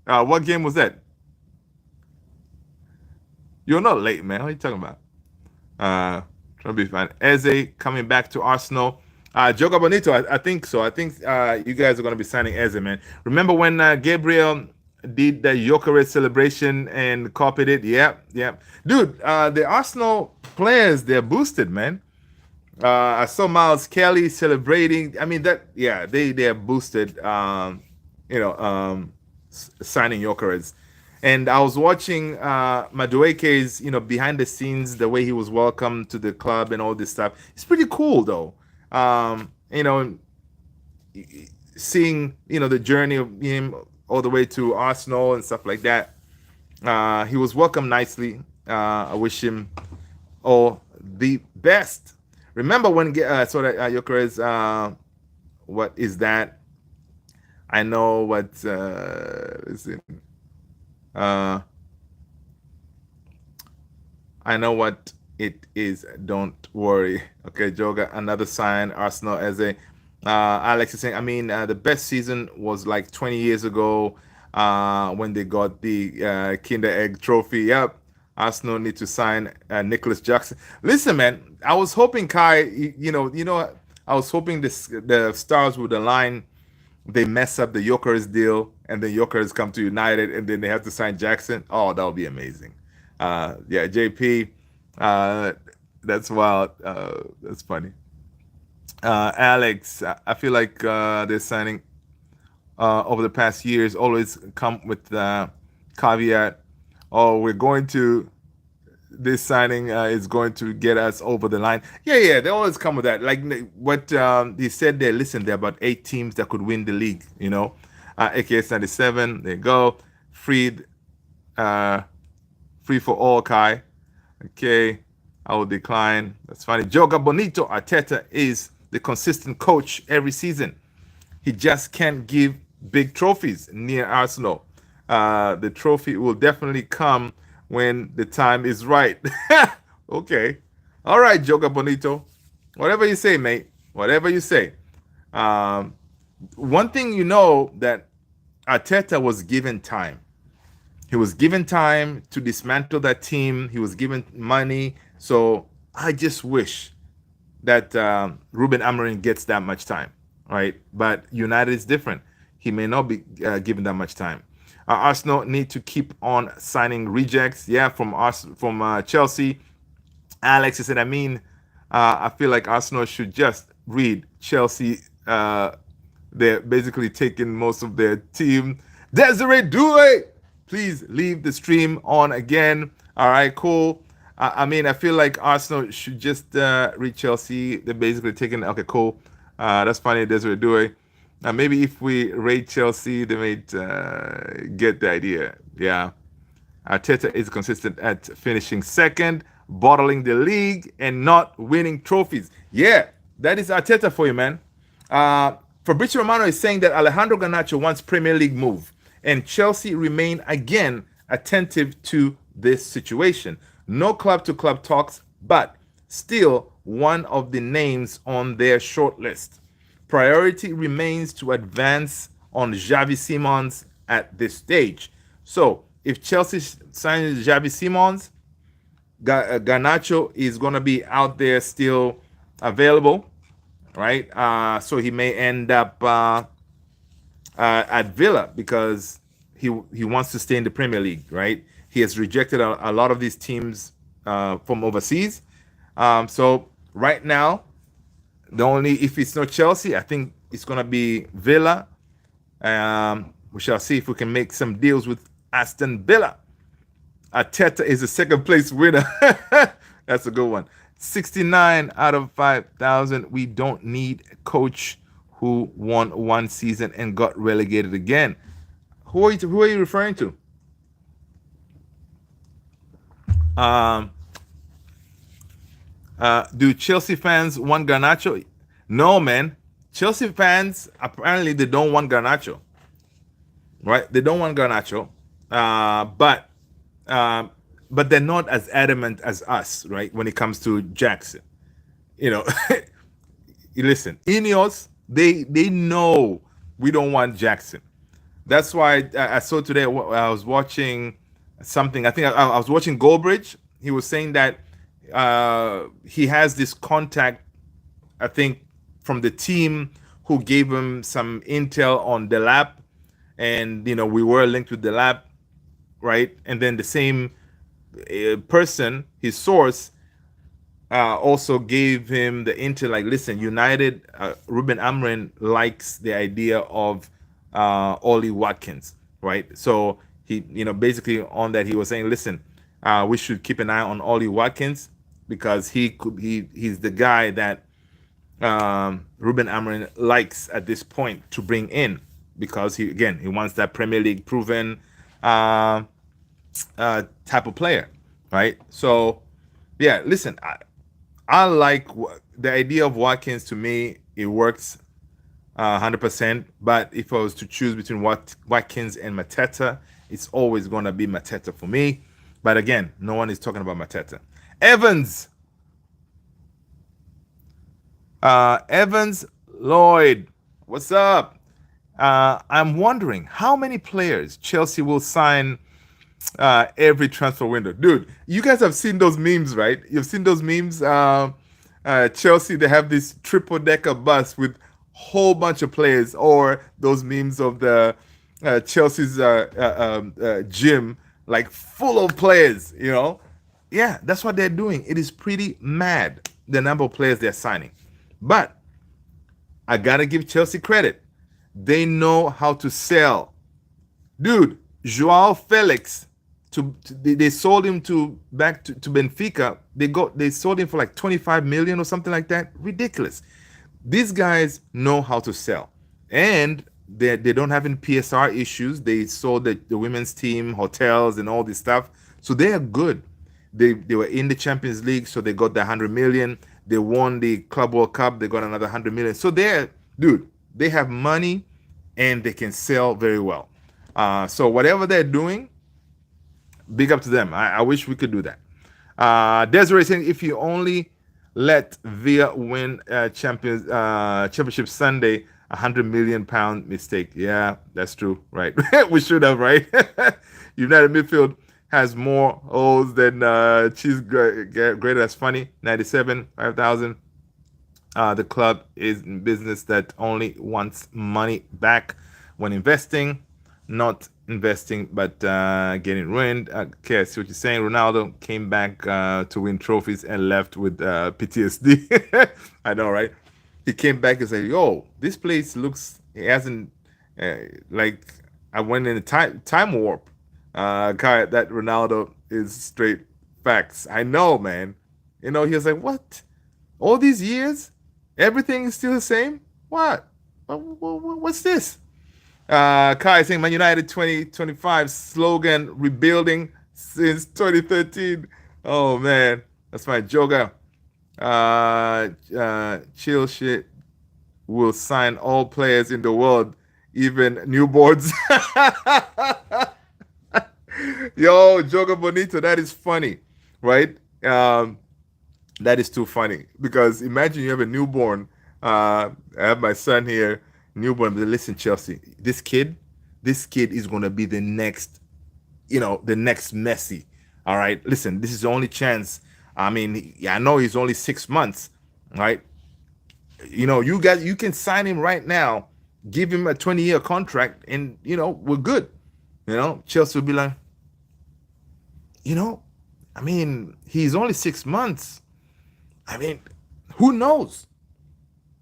What game was that? You're not late, man. What are you talking about? Trying to be fine. Eze coming back to Arsenal. Joga Bonito, I think so. I think you guys are going to be signing Eze, man. Remember when Gabriel did the Jokeres celebration and copied it? Yep. Dude, the Arsenal players, they're boosted, man. I saw Miles Kelly celebrating. I mean, they are boosted, signing Jokeres. And I was watching Madueke's, behind the scenes, the way he was welcomed to the club and all this stuff. It's pretty cool, though. Seeing, the journey of him all the way to Arsenal and stuff like that. He was welcomed nicely. I wish him all the best. Remember when Jokeres, what is that? I know what, listen. I know what it is. Don't worry. Okay, Joga, another sign. Arsenal as a Alex is saying. I mean, the best season was like 20 years ago when they got the Kinder Egg Trophy. Yep. Arsenal need to sign Nicholas Jackson. Listen, man, I was hoping Kai. I was hoping the stars would align. They mess up the Jokeres deal, and then Jokeres come to United, and then they have to sign Jackson. Oh, that would be amazing. JP, that's wild. That's funny. Alex, I feel like they're signing over the past years always come with the caveat. Oh, we're going to this signing is going to get us over the line. Yeah, they always come with that. Like what he said there. Listen, there are about 8 teams that could win the league. AKS 97. There you go. Free for all, Kai. Okay, I will decline. That's funny. Joga Bonito. Arteta is the consistent coach every season. He just can't give big trophies near Arsenal. The trophy will definitely come when the time is right. Okay. All right, Joga Bonito. Whatever you say, mate. Whatever you say. One thing that Arteta was given time. He was given time to dismantle that team. He was given money. So I just wish that Ruben Amorim gets that much time, right? But United is different. He may not be given that much time. Arsenal need to keep on signing rejects. Yeah, from Chelsea. Alex said, I feel like Arsenal should just read Chelsea. They're basically taking most of their team. Desiree Doué, please leave the stream on again. All right, cool. I feel like Arsenal should just read Chelsea. They're basically taking. Okay, cool. That's funny, Desiree Doué. Maybe if we rate Chelsea, they might get the idea. Yeah. Arteta is consistent at finishing second, bottling the league, and not winning trophies. Yeah, that is Arteta for you, man. Fabrizio Romano is saying that Alejandro Garnacho wants Premier League move, and Chelsea remain again attentive to this situation. No club-to-club talks, but still one of the names on their shortlist. Priority remains to advance on Xavi Simons at this stage. So if Chelsea signs Xavi Simons, Garnacho is going to be out there still available, right? So he may end up at Villa because he wants to stay in the Premier League, right? He has rejected a lot of these teams from overseas. So right now, The only if it's not Chelsea, I think it's gonna be Villa. We shall see if we can make some deals with Aston Villa. Arteta is the second place winner. That's a good one. 69 out of 5,000. We don't need a coach who won one season and got relegated again. Who are you referring to? Um, do Chelsea fans want Garnacho? No, man. Chelsea fans apparently they don't want Garnacho, right? They don't want Garnacho, uh, but they're not as adamant as us, right? When it comes to Jackson, you know, listen, Ineos, they know we don't want Jackson. That's why I saw today. I was watching something. I think I was watching Goldbridge. He was saying that he has this contact, I think, from the team who gave him some intel on the lab, and we were linked with the lab, right? And then the same person, his source, also gave him the intel, like, listen, United, Ruben Amrin likes the idea of Ollie Watkins, right? So he, basically on that, he was saying, listen, we should keep an eye on Ollie Watkins because he's the guy that Ruben Amrin likes at this point to bring in, because he wants that Premier League proven type of player, right? So yeah, listen, I like the idea of Watkins. To me, it works 100%. But if I was to choose between Watkins and Mateta, it's always going to be Mateta for me. But again, no one is talking about Mateta. Evans Lloyd, what's up? I'm wondering how many players Chelsea will sign every transfer window. Dude, you guys have seen those memes, right? You've seen those memes. Chelsea, they have this triple decker bus with whole bunch of players, or those memes of the Chelsea's gym, like full of players. Yeah, that's what they're doing. It is pretty mad, the number of players they're signing. But I gotta give Chelsea credit. They know how to sell. Dude, Joao Felix, they sold him back to Benfica. They sold him for like 25 million or something like that. Ridiculous. These guys know how to sell, and they don't have any PSR issues. They sold the women's team, hotels, and all this stuff, so they are good. They were in the Champions League, so they got the 100 million. They won the Club World Cup. They got another 100 million. So they have money, and they can sell very well. So whatever they're doing, big up to them. I wish we could do that. Desiree saying, if you only let Villa win championship Sunday, £100 million mistake. Yeah, that's true, right? We should have, right? United midfield has more O's than cheese grater. That's funny. 97, 5,000. The club is in business that only wants money back when investing, not investing, but getting ruined. Okay, I see what you're saying. Ronaldo came back to win trophies and left with PTSD. I know, right? He came back and said, yo, this place looks, it hasn't, like, I went in a time warp. Guy, that Ronaldo is straight facts. I know, man. He was like, what? All these years? Everything is still the same? What? What's this? Kai saying Man United 2025 slogan rebuilding since 2013. Oh man, that's my joker. Chill shit will sign all players in the world, even newborns. Yo, Joker Bonito, that is funny, right? That is too funny, because imagine you have a newborn. I have my son here, newborn. But listen, Chelsea, this kid is gonna be the next, the next Messi. All right, listen, this is the only chance. I mean, I know he's only 6 months, right? You guys, you can sign him right now, give him a 20-year contract, and we're good. Chelsea will be like, I mean, he's only 6 months. I mean, who knows?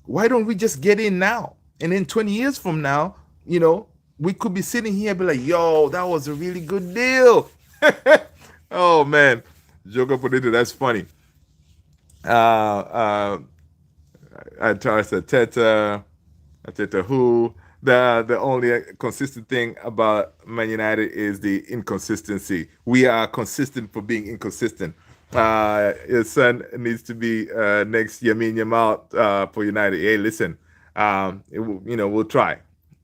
Why don't we just get in now? And then 20 years from now, we could be sitting here and be like, yo, that was a really good deal. Oh man, Joker Bonito, that's funny. Uh, Arteta, Arteta, who the only consistent thing about Man United is the inconsistency. We are consistent for being inconsistent. His son needs to be next Yamin Yamal for United. Hey, listen, we'll try.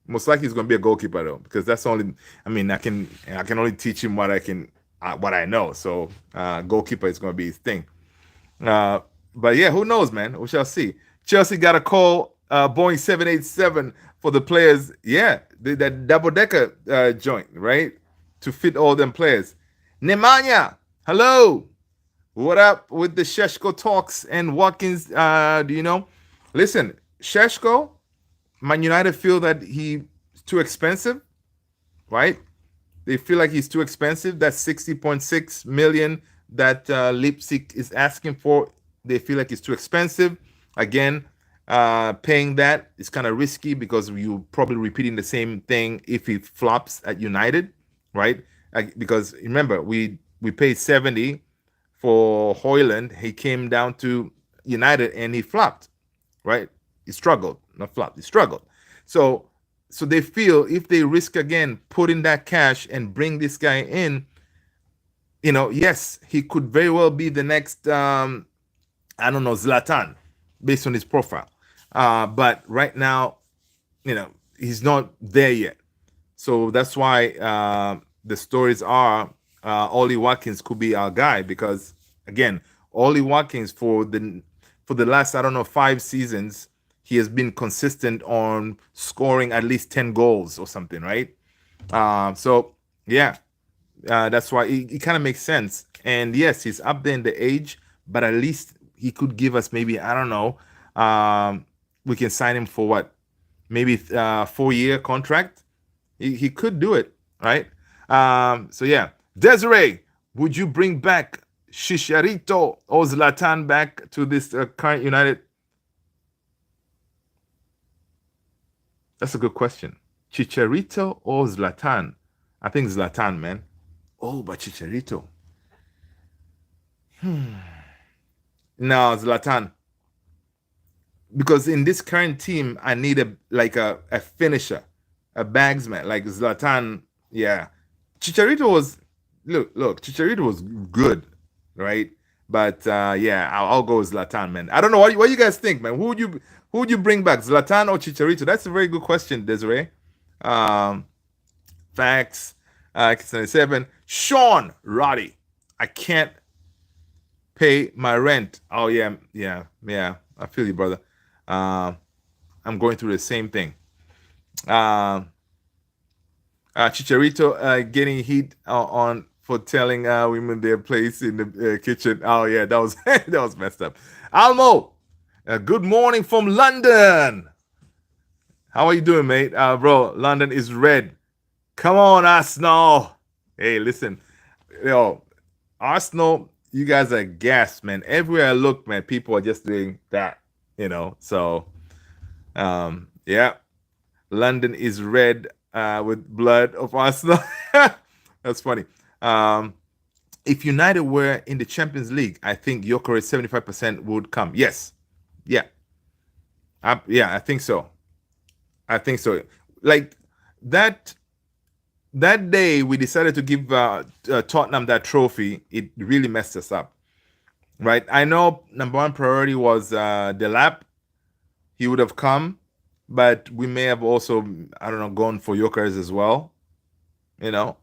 Most likely he's going to be a goalkeeper though, because that's only. I mean, I can only teach him what I know. So goalkeeper is going to be his thing. Uh, but yeah, who knows, man? We shall see. Chelsea got a call, Boeing 787 for the players. Yeah, that double decker joint, right? To fit all them players. Nemanja, hello. What up with the Sheshko talks and Watkins? Do you know? Listen, Sheshko, Man United feel that he's too expensive, right? They feel like he's too expensive. That's 60.6 million that Leipzig is asking for. They feel like it's too expensive. Again, paying that is kind of risky because you probably repeating the same thing if he flops at United, right? Because remember, we paid 70 for Hyland. He came down to United and he flopped, right? He struggled, not flopped. He struggled. So so they feel if they risk again putting that cash and bring this guy in, yes, he could very well be the next I don't know, Zlatan, based on his profile. But right now, he's not there yet. So that's why the stories are Ollie Watkins could be our guy because again, Ollie Watkins for the last I don't know 5 seasons, he has been consistent on scoring at least 10 goals or something, right? So yeah, that's why it kind of makes sense. And yes, he's up there in the age, but at least he could give us maybe I don't know. We can sign him for what? Maybe 4-year contract. He could do it, right? So yeah, Desiree, would you bring back Shisharito or Zlatan back to this current United? That's a good question. Chicharito or Zlatan? I think Zlatan, man. Oh, but Chicharito. No, Zlatan. Because in this current team, I need a finisher, a bagsman like Zlatan. Yeah, Chicharito was look. Chicharito was good, right? But yeah, I'll go with Zlatan, man. I don't know what you guys think, man. Who would you bring back, Zlatan or Chicharito? That's a very good question, Desiree. Um, Facts. 77. Sean Roddy. I can't pay my rent. Oh yeah, yeah, yeah. I feel you, brother. Um, I'm going through the same thing. Um, Chicharito getting heat on for telling women their place in the kitchen. Oh yeah, that was that was messed up. Almo, good morning from London. How are you doing, mate? Bro, London is red. Come on, Arsenal. Hey, listen, yo, Arsenal, you guys are gas, man. Everywhere I look, man, people are just doing that. So, yeah, London is red with blood of Arsenal. That's funny. Um, if United were in the Champions League, I think Gyökeres 75% would come. Yes, yeah, yeah, I think so. I think so. Like that that day we decided to give Tottenham that trophy. It really messed us up, right? I know number one priority was Delap. He would have come, but we may have also I don't know gone for Yokers as well. You know,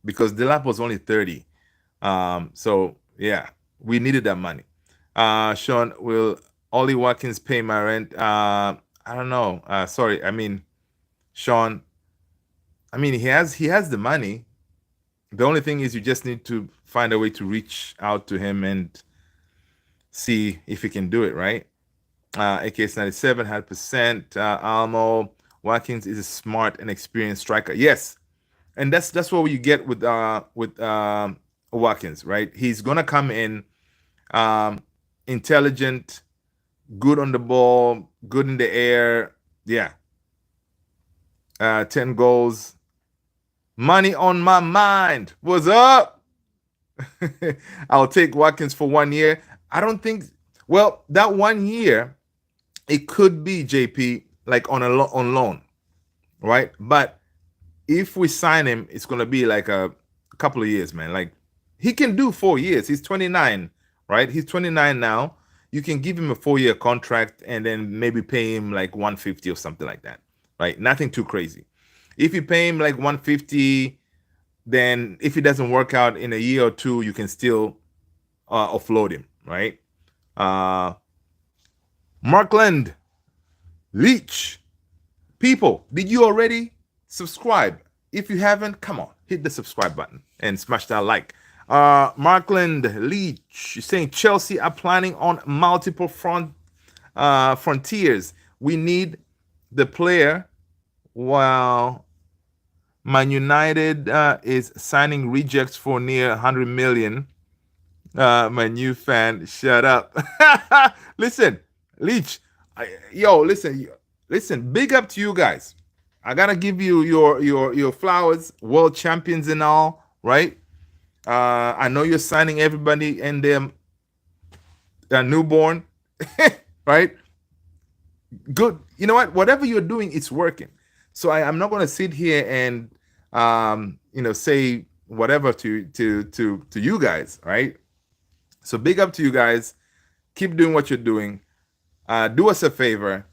because Delap was only 30. So yeah, we needed that money. Sean, will Ollie Watkins pay my rent? I don't know. Sorry, I mean Sean. I mean he has the money. The only thing is you just need to find a way to reach out to him and see if he can do it, right? AKS 97, 100%. Almo Watkins is a smart and experienced striker. Yes, and that's what you get with Watkins, right? He's gonna come in intelligent, good on the ball, good in the air. Yeah. 10 goals. Money on my mind. What's up? I'll take Watkins for 1 year. I don't think, well, that 1 year, it could be JP like on loan, right? But if we sign him, it's gonna be like a couple of years, man. Like he can do 4 years. He's 29, right? He's 29 now. You can give him a 4 year contract and then maybe pay him like 150 or something like that, right? Nothing too crazy. If you pay him like 150, then if it doesn't work out in a year or two, you can still offload him, right? Uh, Markland, Leach, people, did you already subscribe? If you haven't, come on, hit the subscribe button and smash that like. Markland Leach is saying Chelsea are planning on multiple frontiers. We need the player while Man United is signing rejects for near 100 million. My new fan, shut up. Listen, Leach, listen. Big up to you guys. I gotta give you your flowers, world champions and all, right? I know you're signing everybody and their newborn, right? Good. You know what? Whatever you're doing, it's working. So I'm not gonna sit here and say whatever to you guys, right? So big up to you guys. Keep doing what you're doing. Do us a favor.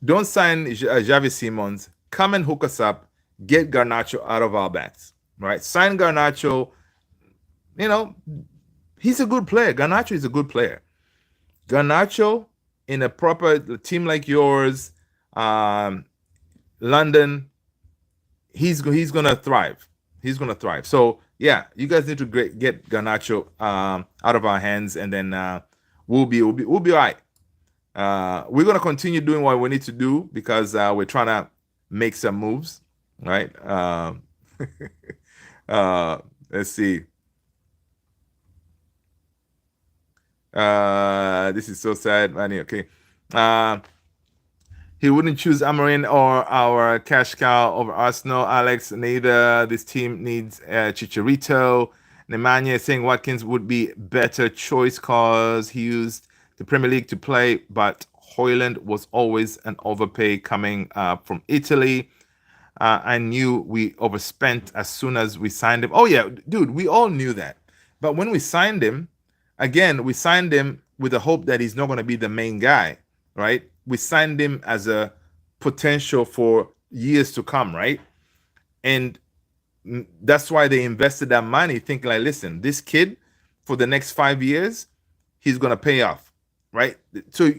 Don't sign Javi Simons. Come and hook us up. Get Garnacho out of our backs. Right? Sign Garnacho. He's a good player. Garnacho is a good player. Garnacho in a proper team like yours, London, he's gonna thrive. He's gonna thrive. So yeah, you guys need to get Garnacho out of our hands, and then we'll be all right. We're gonna continue doing what we need to do because we're trying to make some moves, right? Let's see. This is so sad, Manny. Okay. He wouldn't choose Amarin or our cash cow over Arsenal. Alex, neither. This team needs Chicharito. Nemanja is saying Watkins would be better choice because he used the Premier League to play, but Hyland was always an overpay coming from Italy. I knew we overspent as soon as we signed him. Oh yeah, dude, we all knew that. But when we signed him, again, we signed him with the hope that he's not going to be the main guy, right? We signed him as a potential for years to come, right? And that's why they invested that money, thinking like, listen, this kid for the next 5 years, he's going to pay off, right? So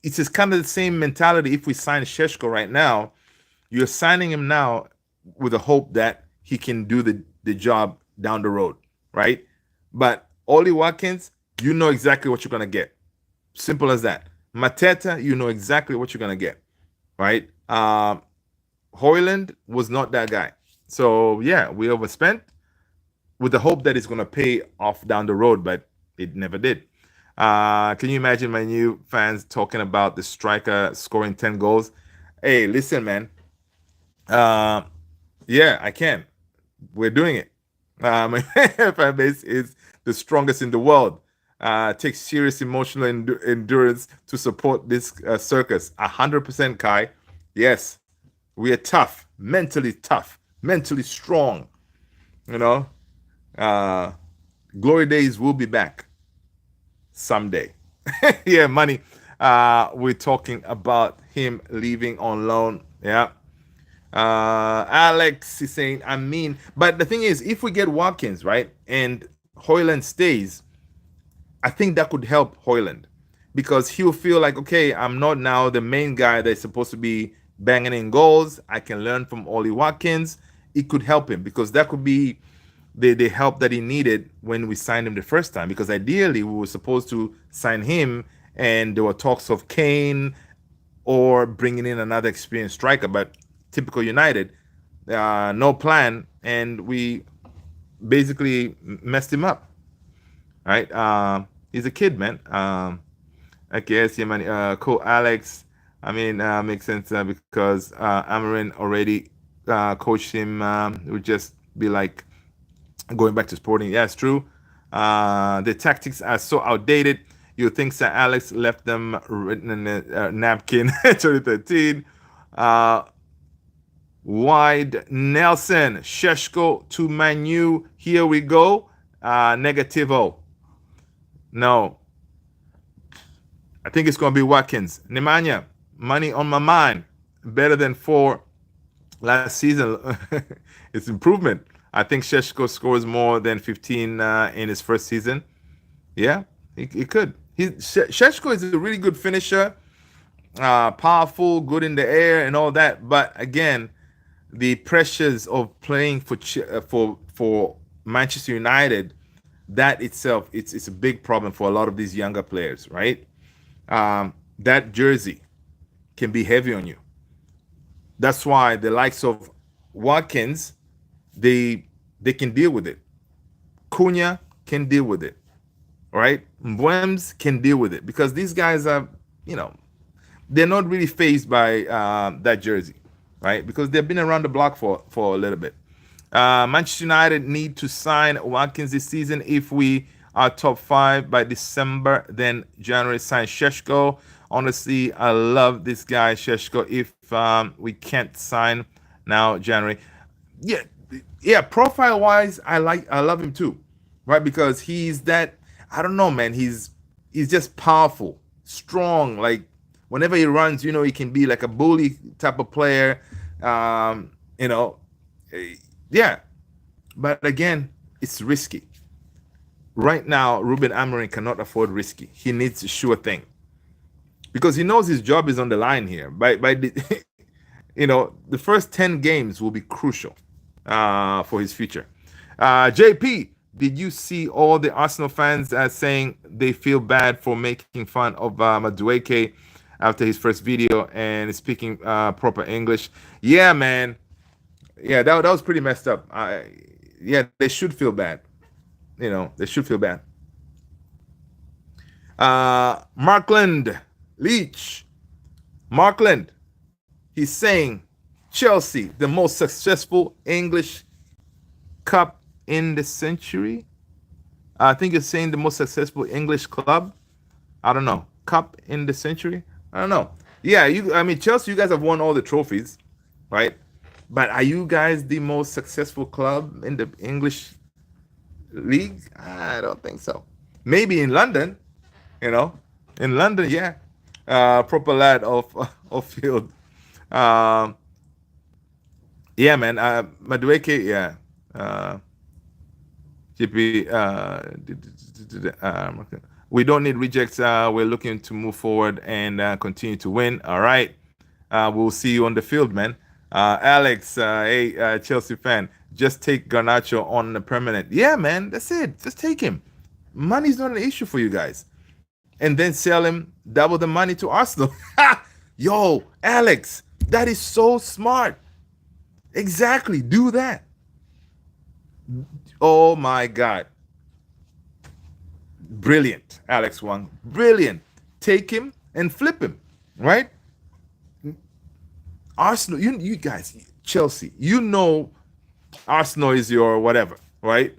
it's just kind of the same mentality. If we sign Sheshko right now, you're signing him now with the hope that he can do the job down the road, right? But Oli Watkins, you know exactly what you're going to get. Simple as that. Mateta, you know exactly what you're going to get, right? Hyland was not that guy. So, yeah, we overspent with the hope that it's going to pay off down the road, but it never did. Can you imagine my new fans talking about the striker scoring 10 goals? Hey, listen, man. Yeah, I can. We're doing it. My fan base is the strongest in the world. Takes serious emotional endurance to support this circus. 100%, Kai. Yes, we are tough, mentally strong. Glory days will be back someday. Yeah, money. We're talking about him leaving on loan. Yeah. Alex is saying, but the thing is, if we get Watkins, right, and Hyland stays, I think that could help Hyland because he'll feel like, okay, I'm not now the main guy that's supposed to be banging in goals. I can learn from Oli Watkins. It could help him because that could be the help that he needed when we signed him the first time. Because ideally, we were supposed to sign him, and there were talks of Kane or bringing in another experienced striker. But typical United, no plan, and we basically messed him up. Right? He's a kid, man. Okay, yes, yeah, man. Cool, Alex. I mean, makes sense because Amarin already coached him. It would just be like going back to Sporting. Yeah, it's true. The tactics are so outdated. You think Sir Alex left them written in a napkin 2013. Uh, Wide Nelson, Sheshko to Manu. Here we go. Negativo. No, I think it's going to be Watkins. Nemanja, money on my mind. Better than 4 last season. It's improvement. I think Sheshko scores more than 15 in his first season. Yeah, he could. Sheshko is a really good finisher, powerful, good in the air, and all that. But again, the pressures of playing for Manchester United, that itself, it's a big problem for a lot of these younger players, right? That jersey can be heavy on you. That's why the likes of Watkins, they can deal with it. Cunha can deal with it, right? Mbwems can deal with it because these guys are, you know, they're not really phased by that jersey, right? Because they've been around the block for a little bit. Manchester United need to sign Watkins this season. If we are top 5 by December, then January sign Sheshko. Honestly, I love this guy Sheshko. If we can't sign now January, yeah, yeah. Profile wise, I love him too, right? Because he's that. I don't know, man. He's just powerful, strong. Like whenever he runs, you know, he can be like a bully type of player. You know, yeah. But again, it's risky. Right now, Ruben Amorim cannot afford risky. He needs a sure thing because he knows his job is on the line here. By the, you know, the first 10 games will be crucial for his future. JP, did you see all the Arsenal fans saying they feel bad for making fun of Madueke after his first video and speaking proper English? Yeah, man. Yeah, that was pretty messed up. Yeah, they should feel bad. You know, they should feel bad. Markland Leach. Markland, he's saying Chelsea, the most successful English cup in the century. I think you're saying the most successful English club. I don't know. Cup in the century? I don't know. Yeah, I mean, Chelsea, you guys have won all the trophies, right? But are you guys the most successful club in the English league? I don't think so. Maybe in London, you know. In London, yeah. Proper lad of field. Um, yeah, man. Madueke, yeah. GP, we don't need rejects. We're looking to move forward and continue to win. All right. We'll see you on the field, man. Alex, hey, Chelsea fan, just take Garnacho on the permanent. Yeah, man, that's it. Just take him. Money's not an issue for you guys. And then sell him, double the money to Arsenal. Yo, Alex, that is so smart. Exactly. Do that. Oh my God. Brilliant, Alex Wang. Brilliant. Take him and flip him, right? Arsenal, you guys, Chelsea, you know Arsenal is your whatever, right?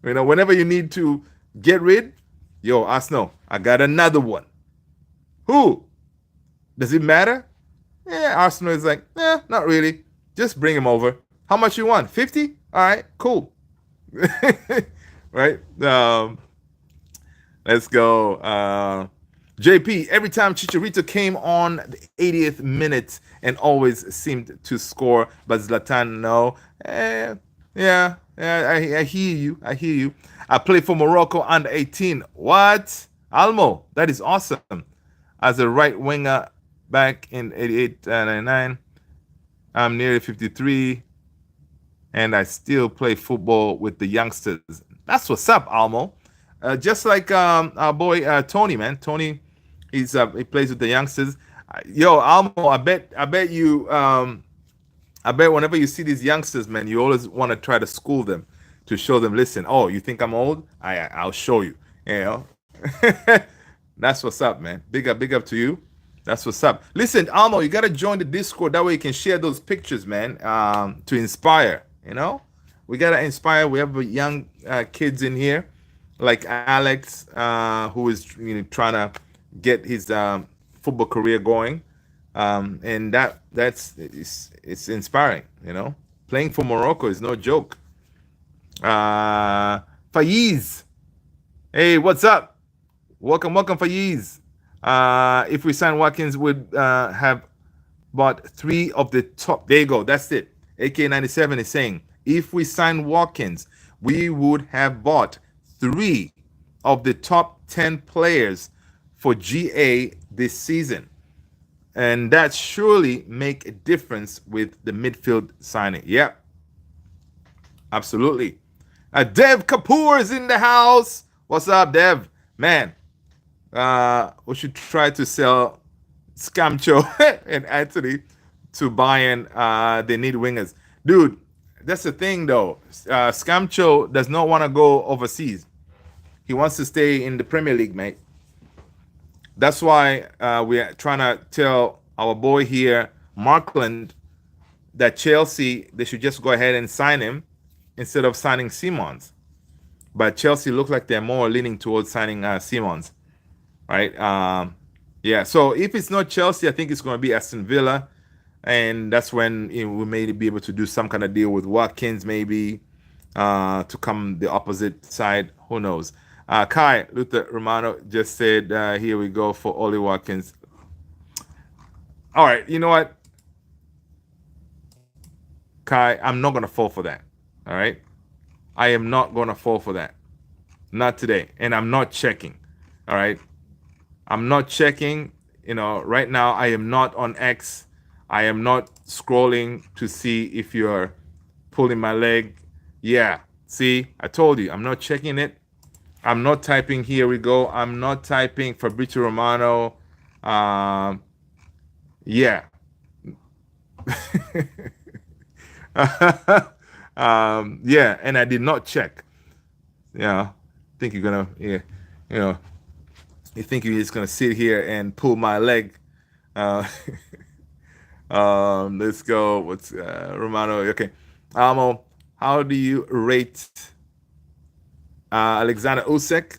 You know, whenever you need to get rid, yo, Arsenal, I got another one. Who? Does it matter? Yeah, Arsenal is like, not really. Just bring him over. How much you want? 50? All right, cool. Right? Let's go. JP, every time Chicharito came on the 80th minute and always seemed to score, but Zlatan, no. Yeah, I hear you. I hear you. I played for Morocco under 18. What? Almo, that is awesome. As a right winger back in 88, 99, I'm nearly 53, and I still play football with the youngsters. That's what's up, Almo. Just like our boy Tony, man. Tony, he plays with the youngsters. Yo, Almo, I bet you, I bet whenever you see these youngsters, man, you always want to try to school them, to show them, listen, oh, you think I'm old? I'll show you. You know, That's what's up, man. Big up to you. That's what's up. Listen, Almo, you gotta join the Discord. That way you can share those pictures, man. To inspire. You know, we gotta inspire. We have young kids in here, like Alex, who is trying to get his football career going, and it's inspiring. You know, playing for Morocco is no joke. Faiz, hey, what's up? Welcome, Faiz. If we sign Watkins, would have bought three of the top. There you go. That's it. AK97 is saying if we sign Watkins, we would have bought three of the top 10 players for GA this season. And that surely make a difference with the midfield signing. Yep. Absolutely. Dev Kapoor is in the house. What's up, Dev? Man, we should try to sell Scamcho and Anthony to Bayern. They need wingers. Dude, that's the thing, though. Scamcho does not want to go overseas. He wants to stay in the Premier League, mate. That's why we are trying to tell our boy here, Markland, that Chelsea, they should just go ahead and sign him instead of signing Simons. But Chelsea look like they're more leaning towards signing Simons, right? Yeah, so if it's not Chelsea, I think it's going to be Aston Villa. And that's when we may be able to do some kind of deal with Watkins, maybe, to come the opposite side. Who knows? Kai Luther Romano just said, here we go for Ollie Watkins. All right, you know what? Kai, I'm not going to fall for that. All right? I am not going to fall for that. Not today. And I'm not checking. All right? I'm not checking. Right now I am not on X. I am not scrolling to see if you're pulling my leg. Yeah. See, I told you, I'm not checking it. I'm not typing, here we go. I'm not typing Fabrizio Romano. Yeah. Yeah, and I did not check. Yeah, think you're gonna, yeah, you think you're just gonna sit here and pull my leg. Let's go. What's Romano? Okay, Almo, how do you rate Alexander Usyk?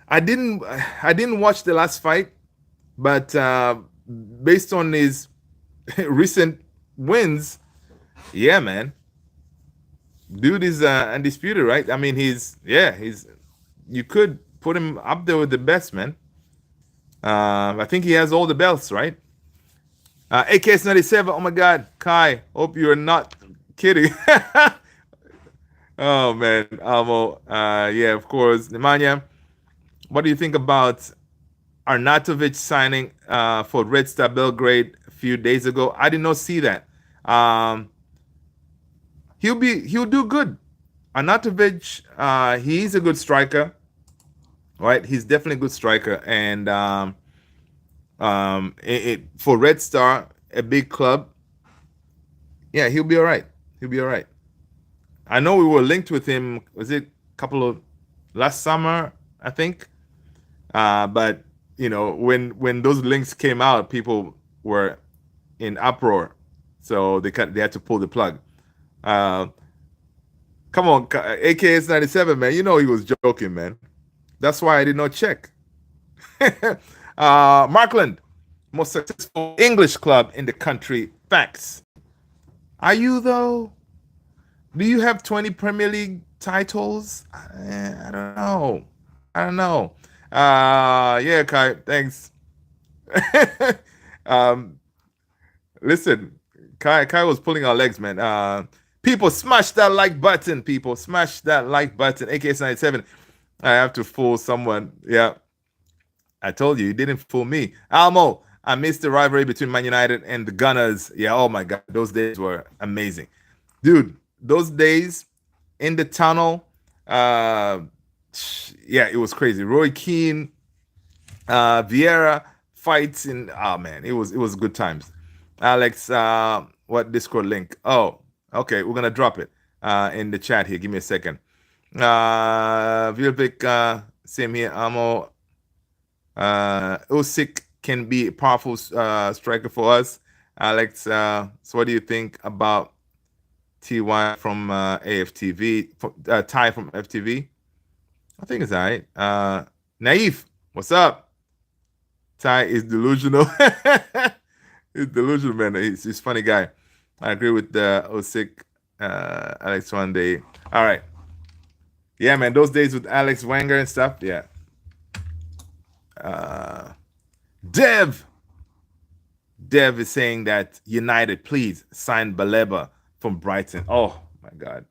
I didn't watch the last fight, but based on his recent wins, yeah, man, dude is undisputed, right? I mean, he's you could put him up there with the best, man. I think he has all the belts, right? AKS97, oh my God, Kai, hope you're not kidding. Oh man, Almo, yeah, of course. Nemanja, what do you think about Arnautovic signing for Red Star Belgrade a few days ago? I did not see that. He'll do good. Arnautovic, he's a good striker, right? He's definitely a good striker, and for Red Star, a big club, yeah, he'll be all right. He'll be all right. I know we were linked with him. Was it a couple of last summer? I think. But when those links came out, people were in uproar, so they had to pull the plug. Come on, AKS97, man. You know he was joking, man. That's why I did not check. Markland, most successful English club in the country. Facts. Are you though? Do you have 20 Premier League titles? I don't know. Yeah, Kai, thanks. Listen, Kai was pulling our legs, man. People, smash that like button. People, smash that like button. AKS97. I have to fool someone. Yeah. I told you didn't fool me. Almo, I missed the rivalry between Man United and the Gunners. Yeah, oh my God. Those days were amazing. Dude, those days in the tunnel, yeah, it was crazy. Roy Keane, Vieira fights in, oh man, it was good times. Alex, what Discord link? Oh, okay, we're gonna drop it in the chat here. Give me a second. Vilbeck, same here. Amo. Usyk can be a powerful striker for us. Alex, so what do you think about TY from AFTV? Ty from FTV? I think it's all right. Naif, what's up? Ty is delusional. He's delusional, man. He's a funny guy. I agree with Usyk, Alex one day. All right. Yeah, man. Those days with Alex Wenger and stuff. Yeah. Uh, Dev. Dev is saying that United, please sign Baleba from Brighton. Oh my God.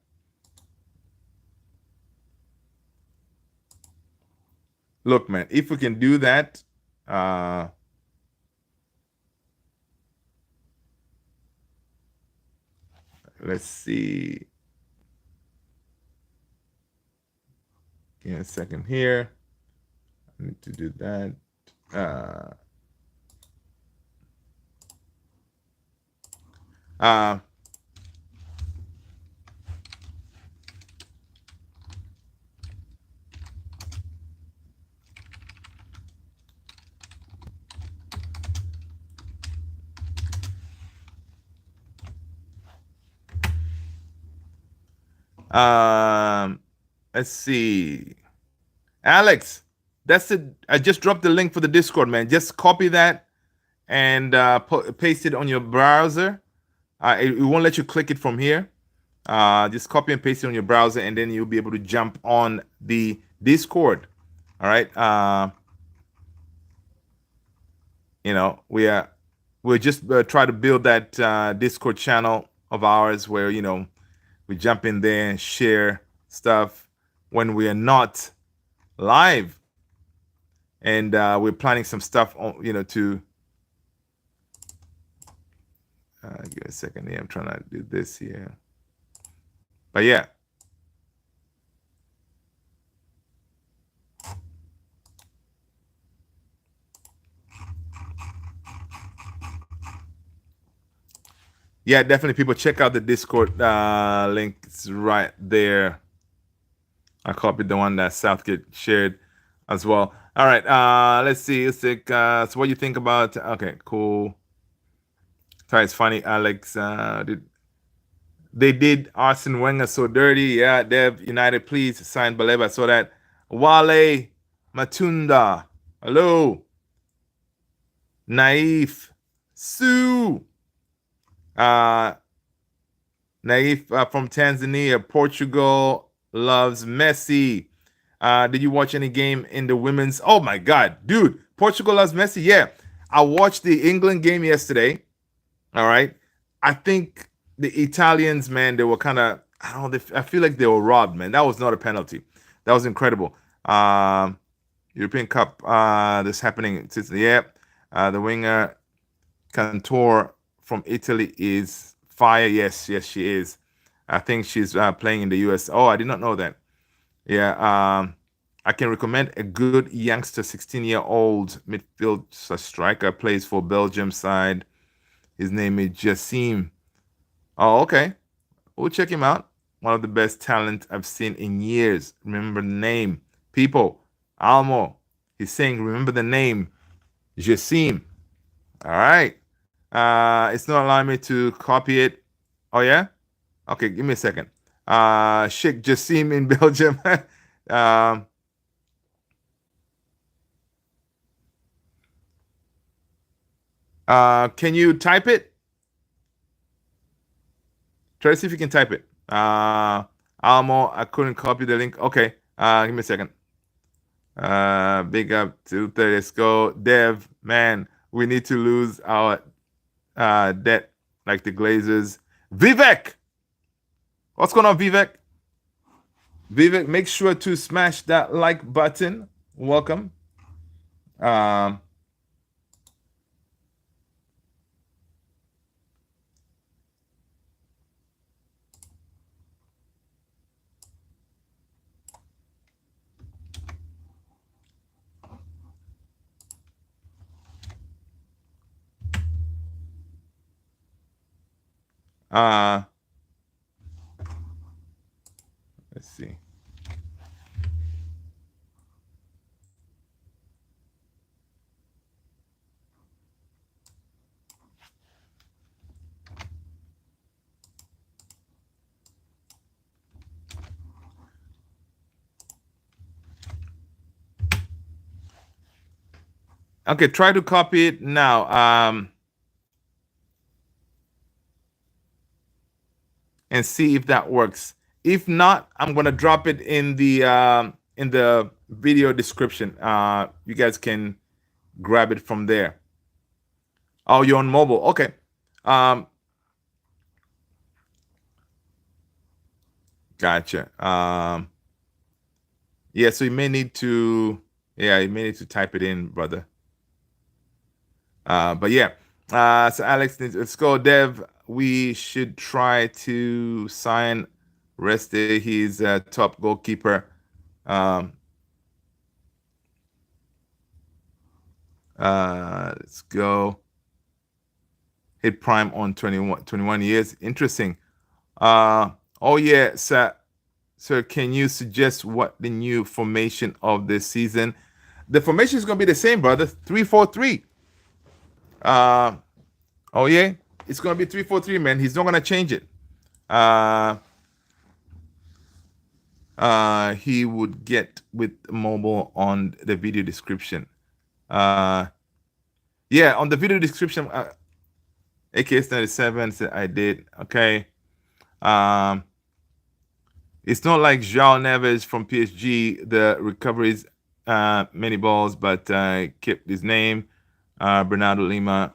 Look, man, if we can do that, uh, let's see. Give me a second here. I need to do that. Uh, uh, let's see. Alex, that's it. I just dropped the link for the Discord, man. Just copy that and paste it on your browser. It won't let you click it from here. Just copy and paste it on your browser, and then you'll be able to jump on the Discord. All right. We're just try to build that Discord channel of ours where we jump in there and share stuff when we are not live, and we're planning some stuff on to. Give me a second here. I'm trying to do this here, but yeah. Yeah, definitely. People check out the Discord link. It's right there. I copied the one that Southgate shared as well. All right. Let's see. So what do you think about? Okay, cool. Sorry, it's funny, Alex. They did Arsene Wenger so dirty. Yeah, Dev United, please sign Baleba. So that Wale Matunda. Hello. Naif. Sue. Uh, Naif from Tanzania. Portugal loves Messi. Did you watch any game in the women's? Oh my God, dude! Portugal loves Messi. Yeah, I watched the England game yesterday. All right, I think the Italians, man, they were kind of. I don't know. I feel like they were robbed, man. That was not a penalty. That was incredible. European Cup. This happening. Yeah, the winger Cantor from Italy is fire. Yes, yes, she is. I think she's playing in the US. Oh, I did not know that. Yeah, I can recommend a good youngster, 16-year-old midfield striker, plays for Belgium side. His name is Jassim. Oh, okay. We'll check him out. One of the best talent I've seen in years. Remember the name. People, Almo. He's saying, remember the name. Jassim. All right. It's not allowing me to copy it. Oh, yeah? Okay, give me a second. Sheikh Jassim in Belgium. um, can you type it? Try to see if you can type it. Almo, I couldn't copy the link. Okay, give me a second. Big up to 30. Let's go. Dev, man, we need to lose our debt like the Glazers. Vivek! What's going on, Vivek? Vivek, make sure to smash that like button. Welcome. Um, uh, let's see. Okay, try to copy it now. And see if that works. If not, I'm gonna drop it in the video description. You guys can grab it from there. Oh, you're on mobile. Okay. Um, gotcha. Yeah, so you may need to, yeah, you may need to type it in, brother. But yeah. So Alex, let's go, Dev. We should try to sign Reste. He's a top goalkeeper. Um, let's go. Hit prime on 21 years. Interesting. Oh yeah, sir, can you suggest what the new formation of this season? The formation is gonna be the same, brother. 3-4-3. Uh, oh yeah, it's gonna be 3-4-3, man. He's not gonna change it. He would get with mobile on the video description. Yeah, on the video description, AKS97 said I did. Okay. It's not like João Neves from PSG. The recoveries, many balls, but kept his name. Bernardo Lima.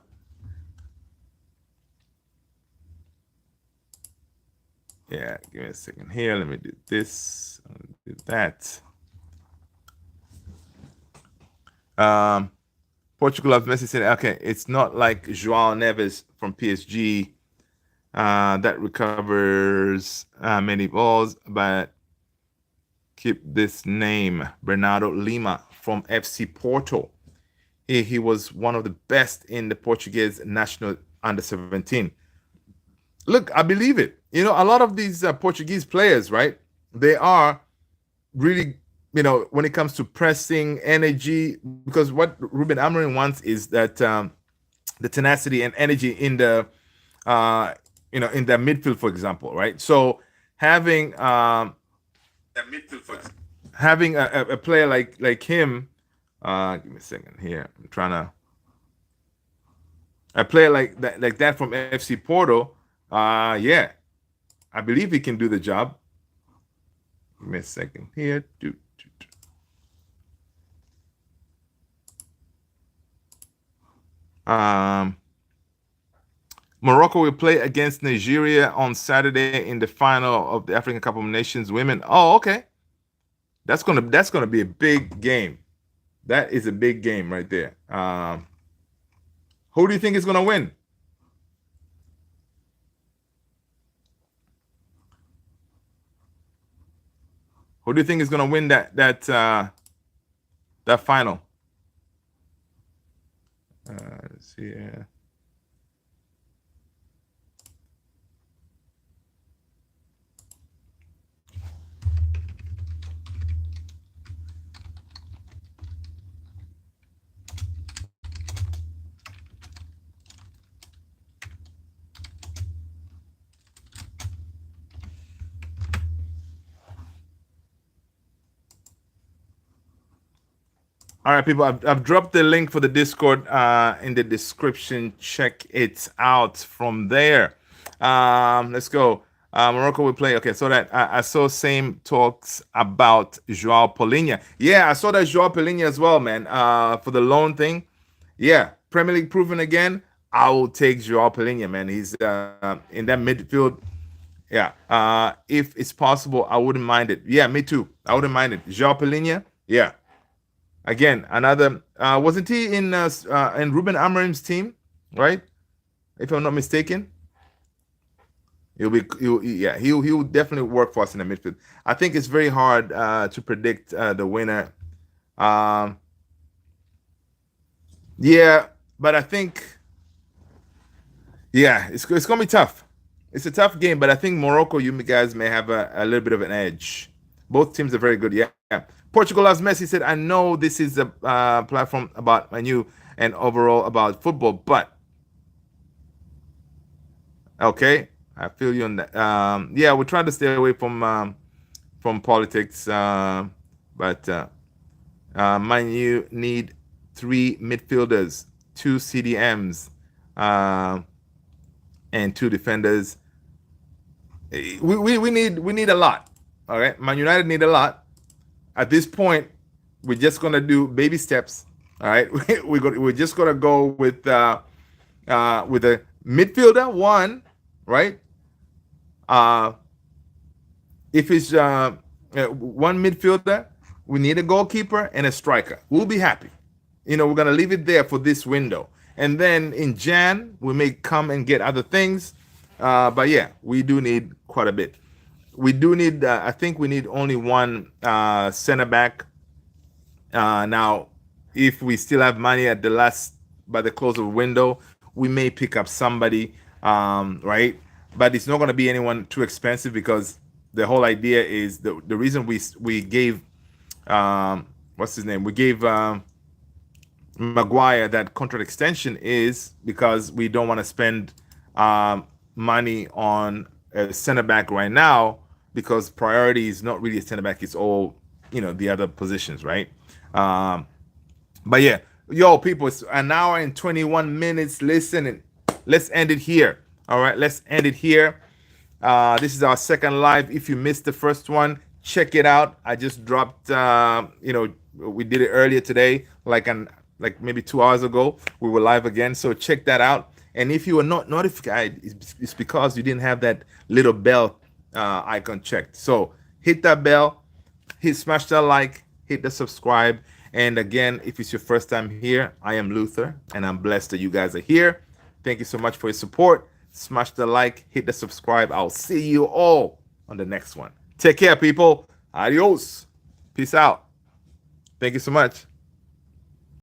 Yeah, give me a second here. Let me do this. Do that. Portugal of Messi said, okay, it's not like João Neves from PSG that recovers many balls, but keep this name, Bernardo Lima from FC Porto. He was one of the best in the Portuguese national under 17. Look, I believe it. You know, a lot of these Portuguese players, right? They are really, you know, when it comes to pressing energy, because what Ruben Amorim wants is that the tenacity and energy in the, in the midfield, for example, right? So having having a player like him, give me a second here. I'm trying to. A player like that from FC Porto, yeah, I believe he can do the job. Give me a second here. Morocco will play against Nigeria on Saturday in the final of the African Cup of Nations Women. Oh, okay. That's gonna be a big game. That is a big game right there. Who do you think is gonna win? Who do you think is gonna win that final? Let's see. All right, people, I've dropped the link for the Discord in the description. Check it out from there. Let's go. Morocco will play. Okay, so that I saw same talks about Joao Paulinho. Yeah, I saw that Joao Paulinho as well, man. For the loan thing. Yeah, Premier League proven again. I will take Joao Paulinho, man. He's in that midfield. Yeah, if it's possible, I wouldn't mind it. Yeah, me too. I wouldn't mind it. Joao Paulinho. Yeah. Again, another wasn't he in Ruben Amorim's team, right? If I'm not mistaken, he'll definitely work for us in the midfield. I think it's very hard to predict the winner. Yeah, but I think it's gonna be tough. It's a tough game, but I think Morocco, you guys may have a little bit of an edge. Both teams are very good. Yeah. Portugal as Messi said, I know this is a platform about Manu and overall about football, but okay, I feel you on that. Yeah, we try to stay away from politics, but Manu need 3 midfielders, 2 CDMs, and 2 defenders. We need a lot. All right, Man United need a lot. At this point, we're just gonna do baby steps. All right, we're just gonna go with a midfielder one, right? Uh, if it's one midfielder, we need a goalkeeper and a striker. We'll be happy. We're gonna leave it there for this window, and then in Jan we may come and get other things. But yeah, we do need quite a bit. We do need. I think we need only one center back. Now, if we still have money by the close of the window, we may pick up somebody, right? But it's not going to be anyone too expensive, because the whole idea is the reason we gave what's his name? We gave Maguire that contract extension is because we don't want to spend money on a center back right now, because priority is not really a center back; it's all the other positions, right? But yeah, yo, people, it's an hour and 21 minutes. Listen, and let's end it here. All right, let's end it here. This is our second live. If you missed the first one, check it out. I just dropped. We did it earlier today, like maybe 2 hours ago. We were live again, so check that out. And if you were not notified, it's because you didn't have that little bell icon checked. So hit that bell, smash that like, hit the subscribe. And again, if it's your first time here, I am Luther, and I'm blessed that you guys are here. Thank you so much for your support. Smash the like, hit the subscribe. I'll see you all on the next one. Take care, people. Adios. Peace out. Thank you so much.